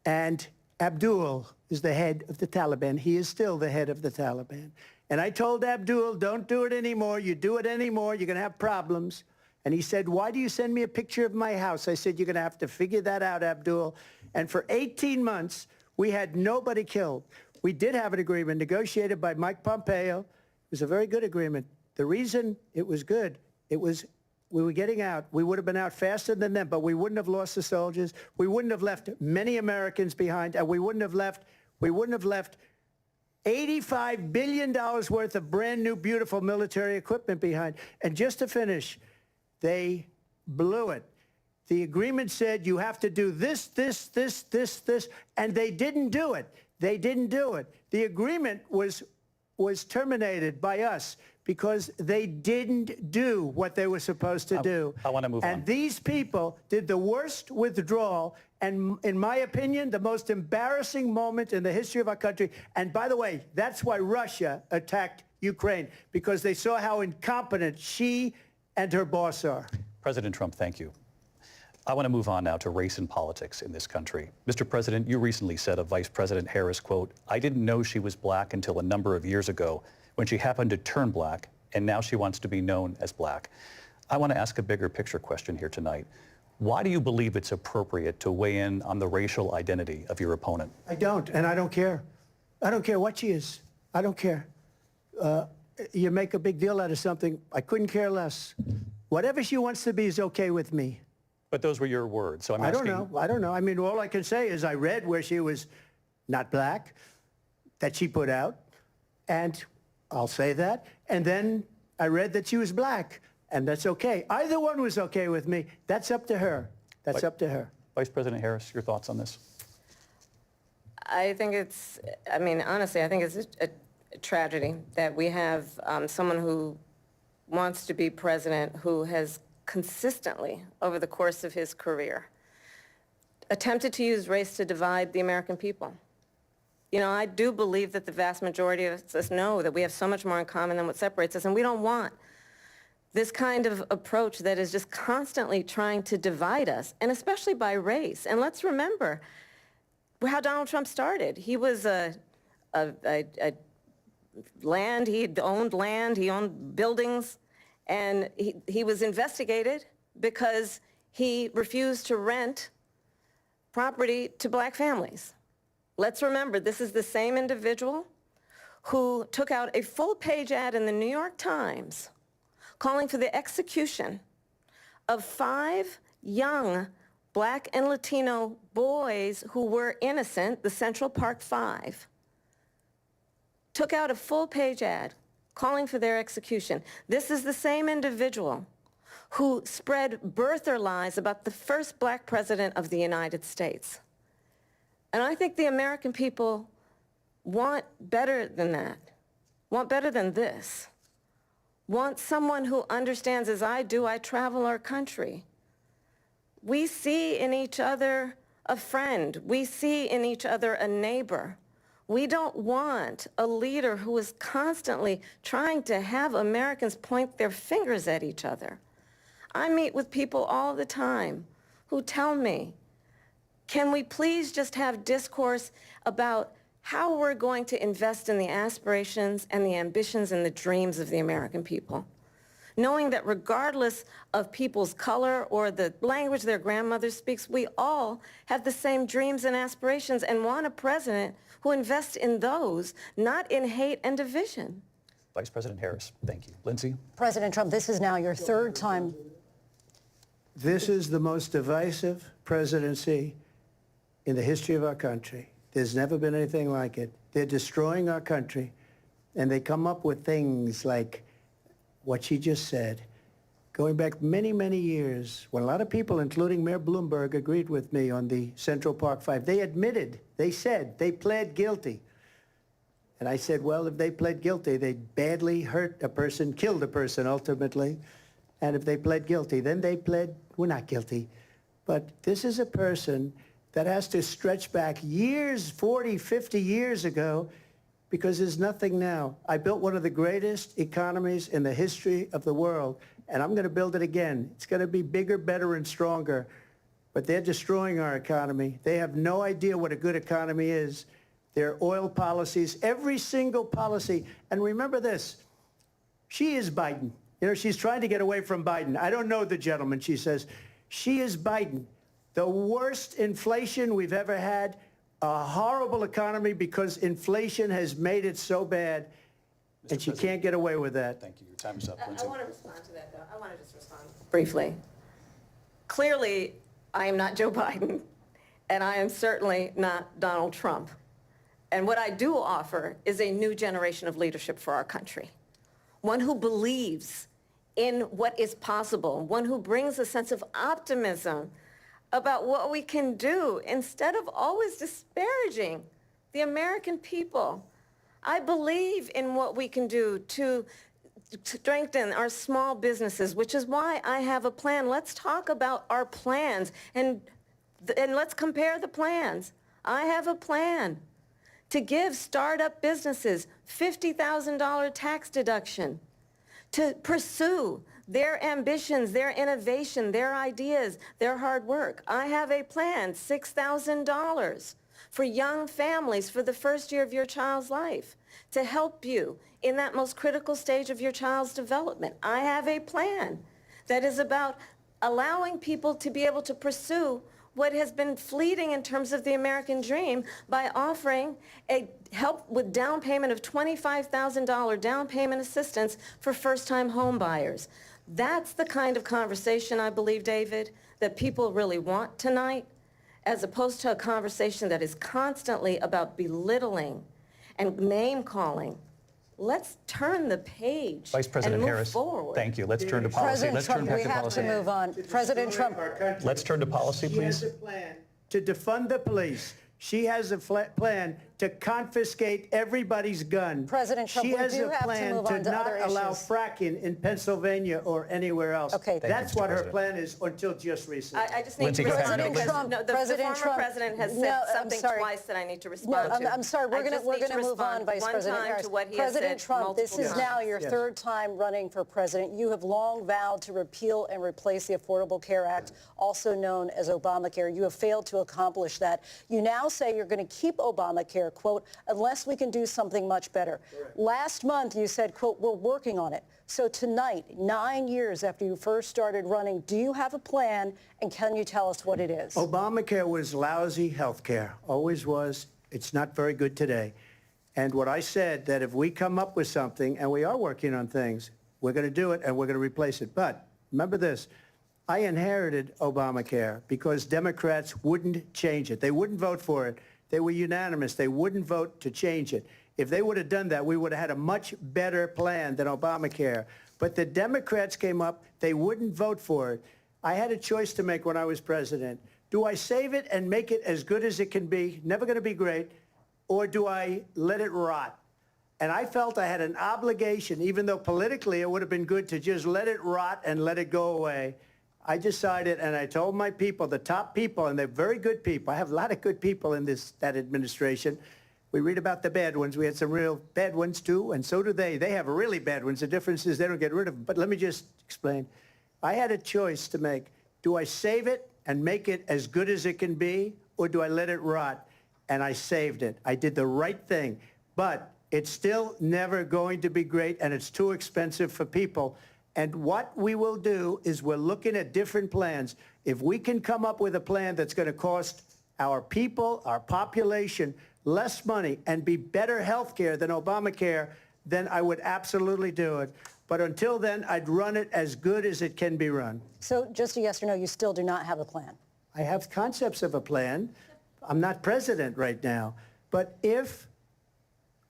And Abdul is the head of the Taliban. He is still the head of the Taliban. And I told Abdul, don't do it anymore. You do it anymore, you're going to have problems. And he said, why do you send me a picture of my house? I said, you're going to have to figure that out, Abdul. And for 18 months, we had nobody killed. We did have an agreement negotiated by Mike Pompeo. It was a very good agreement. The reason it was good, it was we were getting out. We would have been out faster than them, but we wouldn't have lost the soldiers. We wouldn't have left many Americans behind, and we wouldn't have left $85 billion worth of brand new, beautiful military equipment behind. And just to finish, they blew it. The agreement said you have to do this, and they didn't do it. They didn't do it. The agreement was terminated by us because they didn't do what they were supposed to do. I want to move on. And these people did the worst withdrawal and, in my opinion, the most embarrassing moment in the history of our country. And by the way, that's why Russia attacked Ukraine, because they saw how incompetent she and her boss are. President Trump, thank you. I want to move on now to race and politics in this country. Mr. President, you recently said of Vice President Harris, quote, I didn't know she was black until a number of years ago when she happened to turn black, and now she wants to be known as black. I want to ask a bigger picture question here tonight. Why do you believe it's appropriate to weigh in on the racial identity of your opponent? I don't, and I don't care. I don't care what she is. I don't care. You make a big deal out of something. I couldn't care less. Whatever she wants to be is okay with me. But those were your words, so I'm asking... I don't know. I mean, all I can say is I read where she was not black, that she put out, and I'll say that. And then I read that she was black, and that's okay. Either one was okay with me. That's up to her. That's up to her. Vice President Harris, your thoughts on this? I think it's, I mean, honestly, I think it's a tragedy that we have someone who wants to be president who has consistently, over the course of his career, attempted to use race to divide the American people. You know, I do believe that the vast majority of us know that we have so much more in common than what separates us, and we don't want this kind of approach that is just constantly trying to divide us, and especially by race. And let's remember how Donald Trump started. He was land, he owned buildings, and he was investigated because he refused to rent property to black families. Let's remember, this is the same individual who took out a full-page ad in the New York Times calling for the execution of 5 young black and Latino boys who were innocent, the Central Park 5. Took out a full-page ad calling for their execution. This is the same individual who spread birther lies about the first black president of the United States. And I think the American people want better than that, want better than this, want someone who understands, as I do, I travel our country. We see in each other a friend. We see in each other a neighbor. We don't want a leader who is constantly trying to have Americans point their fingers at each other. I meet with people all the time who tell me, can we please just have discourse about how we're going to invest in the aspirations and the ambitions and the dreams of the American people? Knowing that regardless of people's color or the language their grandmother speaks, we all have the same dreams and aspirations and want a president who invests in those, not in hate and division. Vice President Harris, thank you. Lindsay? President Trump, this is now your 3rd time. This is the most divisive presidency in the history of our country. There's never been anything like it. They're destroying our country, and they come up with things like what she just said. going back many, many years, when a lot of people, including Mayor Bloomberg, agreed with me on the Central Park Five, they admitted, they said, they pled guilty. And I said, well, if they pled guilty, they badly hurt a person, killed a person ultimately. And if they pled guilty, then they pled, we're not guilty. But this is a person that has to stretch back years, 40, 50 years ago, because there's nothing now. I built one of the greatest economies in the history of the world, and I'm going to build it again. It's going to be bigger, better, and stronger. But they're destroying our economy. They have no idea what a good economy is. Their oil policies, every single policy. And remember this, she is Biden. You know, she's trying to get away from Biden. I don't know the gentleman, she says. She is Biden. The worst inflation we've ever had, a horrible economy because inflation has made it so bad, and she can't get away with that. Thank you. Your time is up. I want to respond to that, though. I want to just respond briefly. Clearly, I am not Joe Biden, and I am certainly not Donald Trump. And what I do offer is a new generation of leadership for our country, one who believes in what is possible, one who brings a sense of optimism about what we can do instead of always disparaging the American people. I believe in what we can do to strengthen our small businesses, which is why I have a plan. Let's talk about our plans and let's compare the plans. I have a plan to give startup businesses $50,000 tax deduction, to pursue their ambitions, their innovation, their ideas, their hard work. I have a plan, $6,000 for young families for the first year of your child's life to help you in that most critical stage of your child's development. I have a plan that is about allowing people to be able to pursue what has been fleeting in terms of the American dream by offering a help with down payment of $25,000 down payment assistance for first-time home buyers. That's the kind of conversation, I believe, David, that people really want tonight, as opposed to a conversation that is constantly about belittling and name-calling. Let's turn the page Vice President and move Harris, forward. thank you. Let's turn to policy. President Let's Trump, turn back we to have policy. to move on. President Trump. Let's turn to policy, She has please. a plan to defund the police. She has a plan to confiscate everybody's gun. President Trump, she we has do a have to plan move to on to not other allow issues. fracking in Pennsylvania or anywhere else. Okay. Thank you, That's Mr. what her President. plan is until just recently. I just need Lindsay, to go ahead. respond President because Trump, the President former Trump, president has no, said I'm something sorry. twice that I need to No, respond to. I'm sorry. We're I going just to need to move on, respond Vice one President time Harris. to what he has President said Trump, this multiple is times. now your Yes. third time running for president. You have long vowed to repeal and replace the Affordable Care Act, also known as Obamacare. You have failed to accomplish that. You now say you're going to keep Obamacare, quote, unless we can do something much better. Correct. Last month you said, quote, we're working on it. So tonight, 9 years after you first started running, do you have a plan, and can you tell us what it is? Obamacare was lousy health care, always was. It's not very good today. And what I said, that if we come up with something, and we are working on things, we're going to do it and we're going to replace it. But remember this, I inherited Obamacare because Democrats wouldn't change it. They wouldn't vote for it. They were unanimous. They wouldn't vote to change it. If they would have done that, we would have had a much better plan than Obamacare. But the Democrats came up. They wouldn't vote for it. I had a choice to make when I was president. Do I save it and make it as good as it can be, never going to be great, or do I let it rot? And I felt I had an obligation, even though politically it would have been good to just let it rot and let it go away. I decided, and I told my people, the top people, and they're very good people. I have a lot of good people in that administration. We read about the bad ones. We had some real bad ones, too, and so do they. They have really bad ones. The difference is they don't get rid of them. But let me just explain. I had a choice to make. Do I save it and make it as good as it can be, or do I let it rot? And I saved it. I did the right thing. But it's still never going to be great, and it's too expensive for people. And what we will do is we're looking at different plans. If we can come up with a plan that's going to cost our people, our population, less money and be better health care than Obamacare, then I would absolutely do it. But until then, I'd run it as good as it can be run. So just a yes or no, you still do not have a plan? I have concepts of a plan. I'm not president right now. But if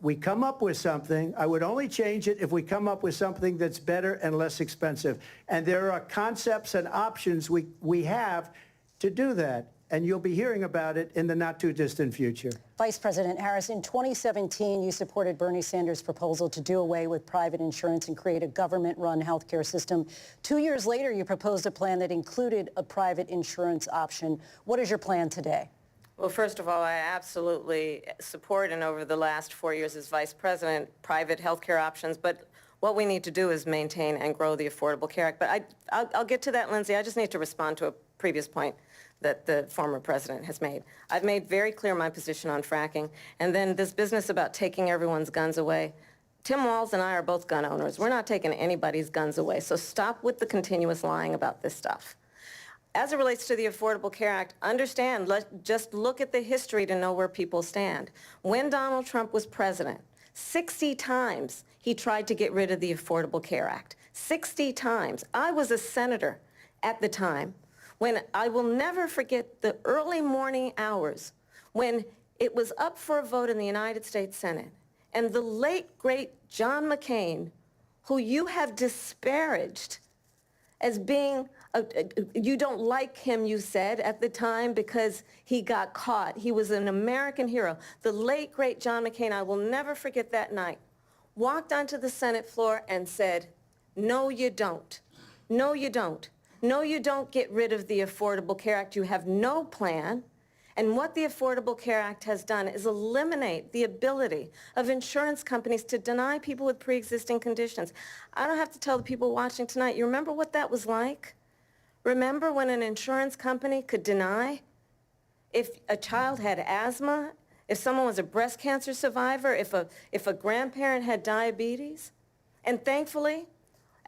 we come up with something. I would only change it if we come up with something that's better and less expensive. And there are concepts and options we have to do that. And you'll be hearing about it in the not-too-distant future. Vice President Harris, in 2017, you supported Bernie Sanders' proposal to do away with private insurance and create a government-run health care system. 2 years later, you proposed a plan that included a private insurance option. What is your plan today? Well, first of all, I absolutely support, and over the last 4 years as vice president, private health care options. But what we need to do is maintain and grow the Affordable Care Act. But I'll get to that, Lindsay. I just need to respond to a previous point that the former president has made. I've made very clear my position on fracking. And then this business about taking everyone's guns away. Tim Walz and I are both gun owners. We're not taking anybody's guns away. So stop with the continuous lying about this stuff. As it relates to the Affordable Care Act, understand, just look at the history to know where people stand. When Donald Trump was president, 60 times he tried to get rid of the Affordable Care Act. 60 times. I was a senator at the time when I will never forget the early morning hours when it was up for a vote in the United States Senate. And the late, great John McCain, who you have disparaged as being, you don't like him, you said, at the time because he got caught. He was an American hero. The late, great John McCain, I will never forget that night, walked onto the Senate floor and said, no, you don't. No, you don't. No, you don't get rid of the Affordable Care Act. You have no plan. And what the Affordable Care Act has done is eliminate the ability of insurance companies to deny people with pre-existing conditions. I don't have to tell the people watching tonight, you remember what that was like? Remember when an insurance company could deny if a child had asthma, if someone was a breast cancer survivor, if a grandparent had diabetes? And thankfully,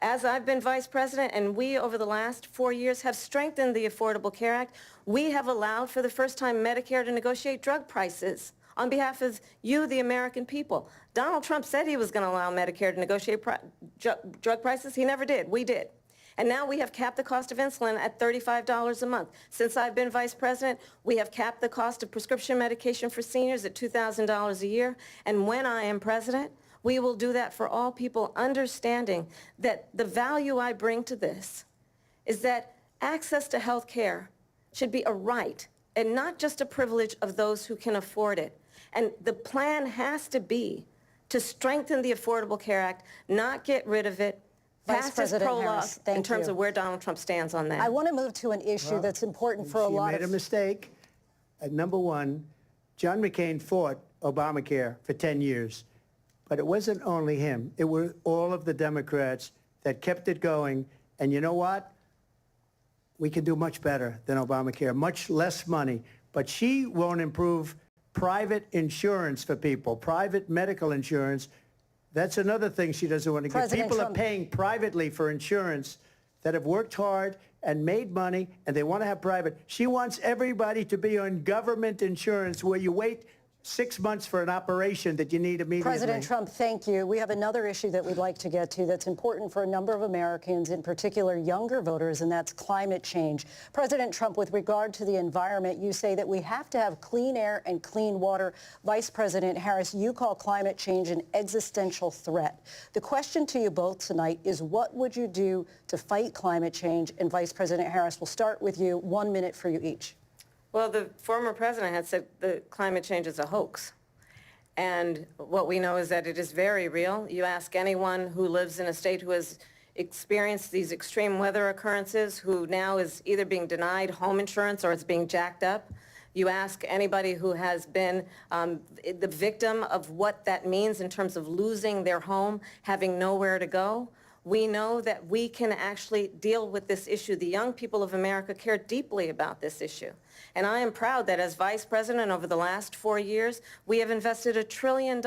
as I've been vice president and we over the last 4 years have strengthened the Affordable Care Act, we have allowed for the first time Medicare to negotiate drug prices on behalf of you, the American people. Donald Trump said he was going to allow Medicare to negotiate drug prices. He never did. We did. And now we have capped the cost of insulin at $35 a month. Since I've been vice president, we have capped the cost of prescription medication for seniors at $2,000 a year. And when I am president, we will do that for all people, understanding that the value I bring to this is that access to health care should be a right and not just a privilege of those who can afford it. And the plan has to be to strengthen the Affordable Care Act, not get rid of it, Vice President Harris, thank in terms you. of where Donald Trump stands on that. I want to move to an issue that's important for a lot of... You made a mistake. Number one, John McCain fought Obamacare for 10 years. But it wasn't only him. It were all of the Democrats that kept it going. And you know what? We can do much better than Obamacare, much less money. But she won't improve private insurance for people, private medical insurance. That's another thing she doesn't want to get. People are paying privately for insurance that have worked hard and made money, and they want to have private. She wants everybody to be on government insurance where you wait 6 months for an operation that you need immediately. President Trump, thank you. We have another issue that we'd like to get to that's important for a number of Americans, in particular younger voters, and that's climate change. President Trump, with regard to the environment, you say that we have to have clean air and clean water. Vice President Harris, you call climate change an existential threat. The question to you both tonight is, what would you do to fight climate change? And Vice President Harris, we'll start with you. 1 minute for you each. Well, the former president had said that climate change is a hoax. And what we know is that it is very real. You ask anyone who lives in a state who has experienced these extreme weather occurrences, who now is either being denied home insurance or it's being jacked up. You ask anybody who has been the victim of what that means in terms of losing their home, having nowhere to go. We know that we can actually deal with this issue. The young people of America care deeply about this issue. And I am proud that as vice president over the last 4 years, we have invested $1 trillion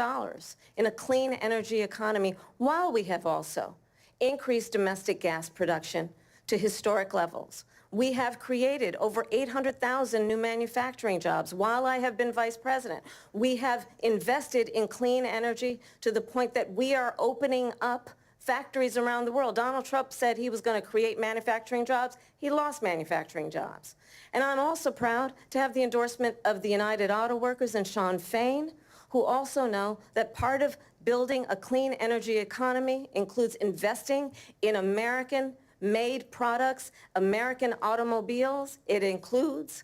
in a clean energy economy, while we have also increased domestic gas production to historic levels. We have created over 800,000 new manufacturing jobs while I have been vice president. We have invested in clean energy to the point that we are opening up factories around the world. Donald Trump said he was going to create manufacturing jobs. He lost manufacturing jobs. And I'm also proud to have the endorsement of the United Auto Workers and Sean Fain, who also know that part of building a clean energy economy includes investing in American-made products, American automobiles. It includes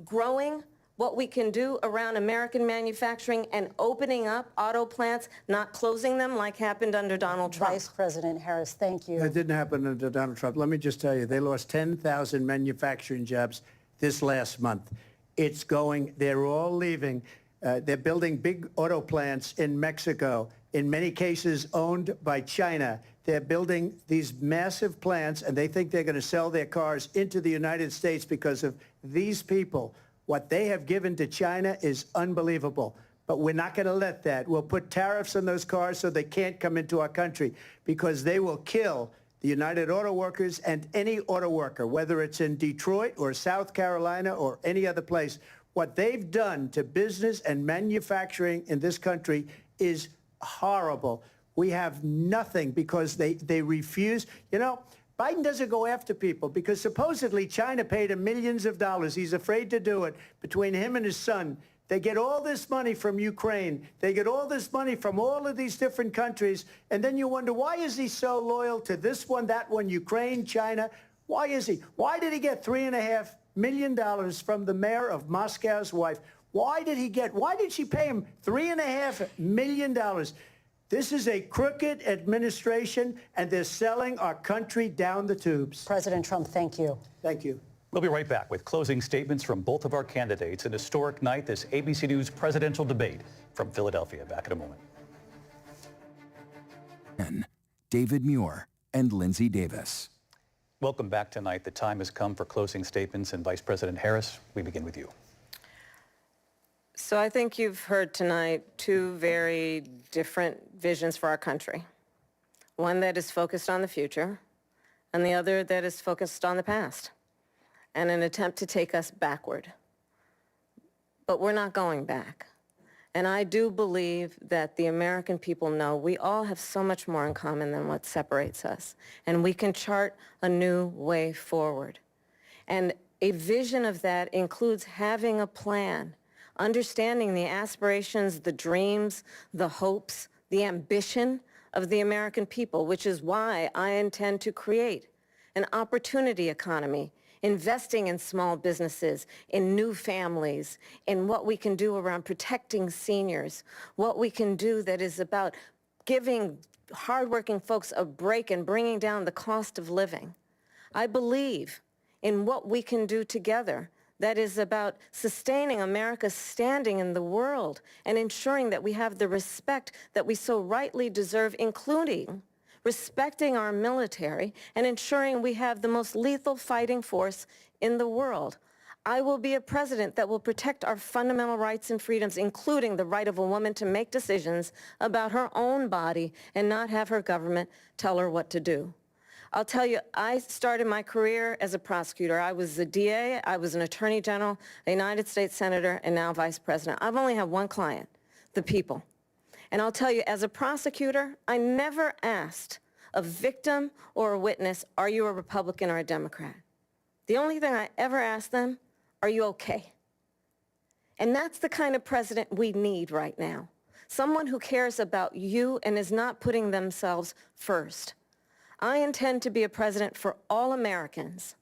growing what we can do around American manufacturing and opening up auto plants, not closing them like happened under Donald Trump. Vice President Harris, thank you. That didn't happen under Donald Trump. Let me just tell you, they lost 10,000 manufacturing jobs this last month. It's going, they're all leaving. They're building big auto plants in Mexico, in many cases owned by China. They're building these massive plants, and they think they're going to sell their cars into the United States because of these people. What they have given to China is unbelievable. But we're not going to let that. We'll put tariffs on those cars so they can't come into our country, because they will kill the United Auto Workers and any auto worker, whether it's in Detroit or South Carolina or any other place. What they've done to business and manufacturing in this country is horrible. We have nothing because they refuse. You know, Biden doesn't go after people because supposedly China paid him millions of dollars. He's afraid to do it. Between him and his son, they get all this money from Ukraine. They get all this money from all of these different countries. And then you wonder, why is he so loyal to this one, that one, Ukraine, China? Why is he? Why did he get $3.5 million from the mayor of Moscow's wife? Why did she pay him $3.5 million? This is a crooked administration, and they're selling our country down the tubes. President Trump, thank you. Thank you. We'll be right back with closing statements from both of our candidates. An historic night, this ABC News presidential debate from Philadelphia. Back in a moment. David Muir and Lindsay Davis. Welcome back tonight. The time has come for closing statements, and Vice President Harris, we begin with you. So I think you've heard tonight two very different visions for our country. One that is focused on the future, and the other that is focused on the past, and an attempt to take us backward. But we're not going back. And I do believe that the American people know we all have so much more in common than what separates us, and we can chart a new way forward. And a vision of that includes having a plan, understanding the aspirations, the dreams, the hopes, the ambition of the American people, which is why I intend to create an opportunity economy, investing in small businesses, in new families, in what we can do around protecting seniors, what we can do that is about giving hardworking folks a break and bringing down the cost of living. I believe in what we can do together that is about sustaining America's standing in the world and ensuring that we have the respect that we so rightly deserve, including respecting our military and ensuring we have the most lethal fighting force in the world. I will be a president that will protect our fundamental rights and freedoms, including the right of a woman to make decisions about her own body and not have her government tell her what to do. I'll tell you, I started my career as a prosecutor. I was a DA, I was an attorney general, a United States senator, and now vice president. I've only had one client, the people. And I'll tell you, as a prosecutor, I never asked a victim or a witness, are you a Republican or a Democrat? The only thing I ever asked them, are you okay? And that's the kind of president we need right now. Someone who cares about you and is not putting themselves first. I intend to be a president for all Americans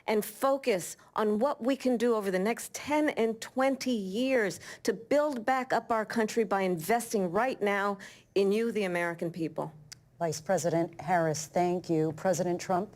and focus on what we can do over the next 10 and 20 years to build back up our country by investing right now in you, the American people. Vice President Harris, thank you. President Trump?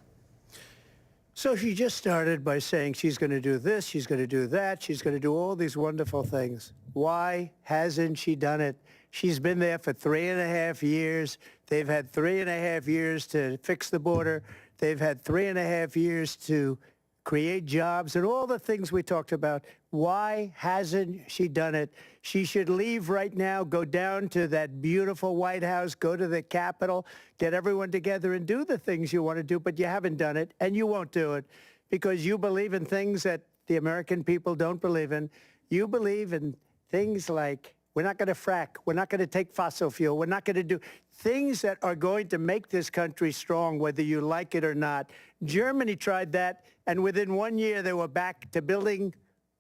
So she just started by saying she's going to do this, she's going to do that, she's going to do all these wonderful things. Why hasn't she done it? She's been there for 3.5 years. They've had 3.5 years to fix the border. They've had 3.5 years to create jobs and all the things we talked about. Why hasn't she done it? She should leave right now, go down to that beautiful White House, go to the Capitol, get everyone together and do the things you want to do, but you haven't done it, and you won't do it because you believe in things that the American people don't believe in. You believe in things like we're not going to frack. We're not going to take fossil fuel. We're not going to do things that are going to make this country strong, whether you like it or not. Germany tried that, and within 1 year, they were back to building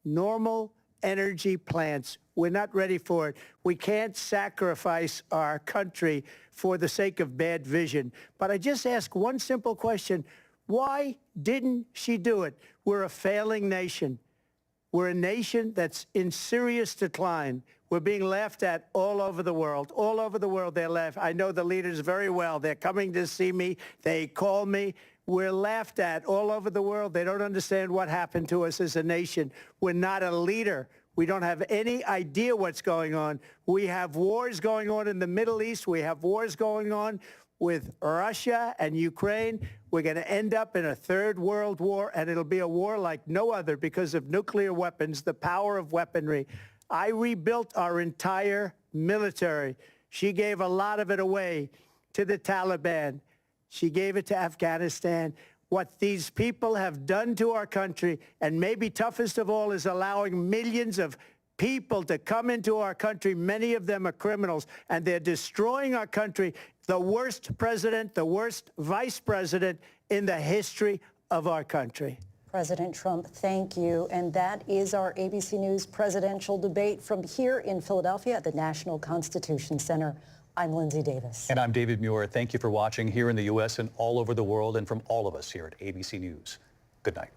normal energy plants. We're not ready for it. We can't sacrifice our country for the sake of bad vision. But I just ask one simple question. Why didn't she do it? We're a failing nation. We're a nation that's in serious decline. We're being laughed at all over the world. All over the world, they're laughing. I know the leaders very well. They're coming to see me. They call me. We're laughed at all over the world. They don't understand what happened to us as a nation. We're not a leader. We don't have any idea what's going on. We have wars going on in the Middle East. We have wars going on with Russia and Ukraine. We're going to end up in a third world war, and it'll be a war like no other because of nuclear weapons, the power of weaponry. I rebuilt our entire military. She gave a lot of it away to the Taliban. She gave it to Afghanistan. What these people have done to our country, and maybe toughest of all, is allowing millions of people to come into our country. Many of them are criminals, and they're destroying our country. The worst president, the worst vice president in the history of our country. President Trump, thank you. And that is our ABC News presidential debate from here in Philadelphia at the National Constitution Center. I'm Lindsay Davis. And I'm David Muir. Thank you for watching here in the U.S. and all over the world, and from all of us here at ABC News. Good night.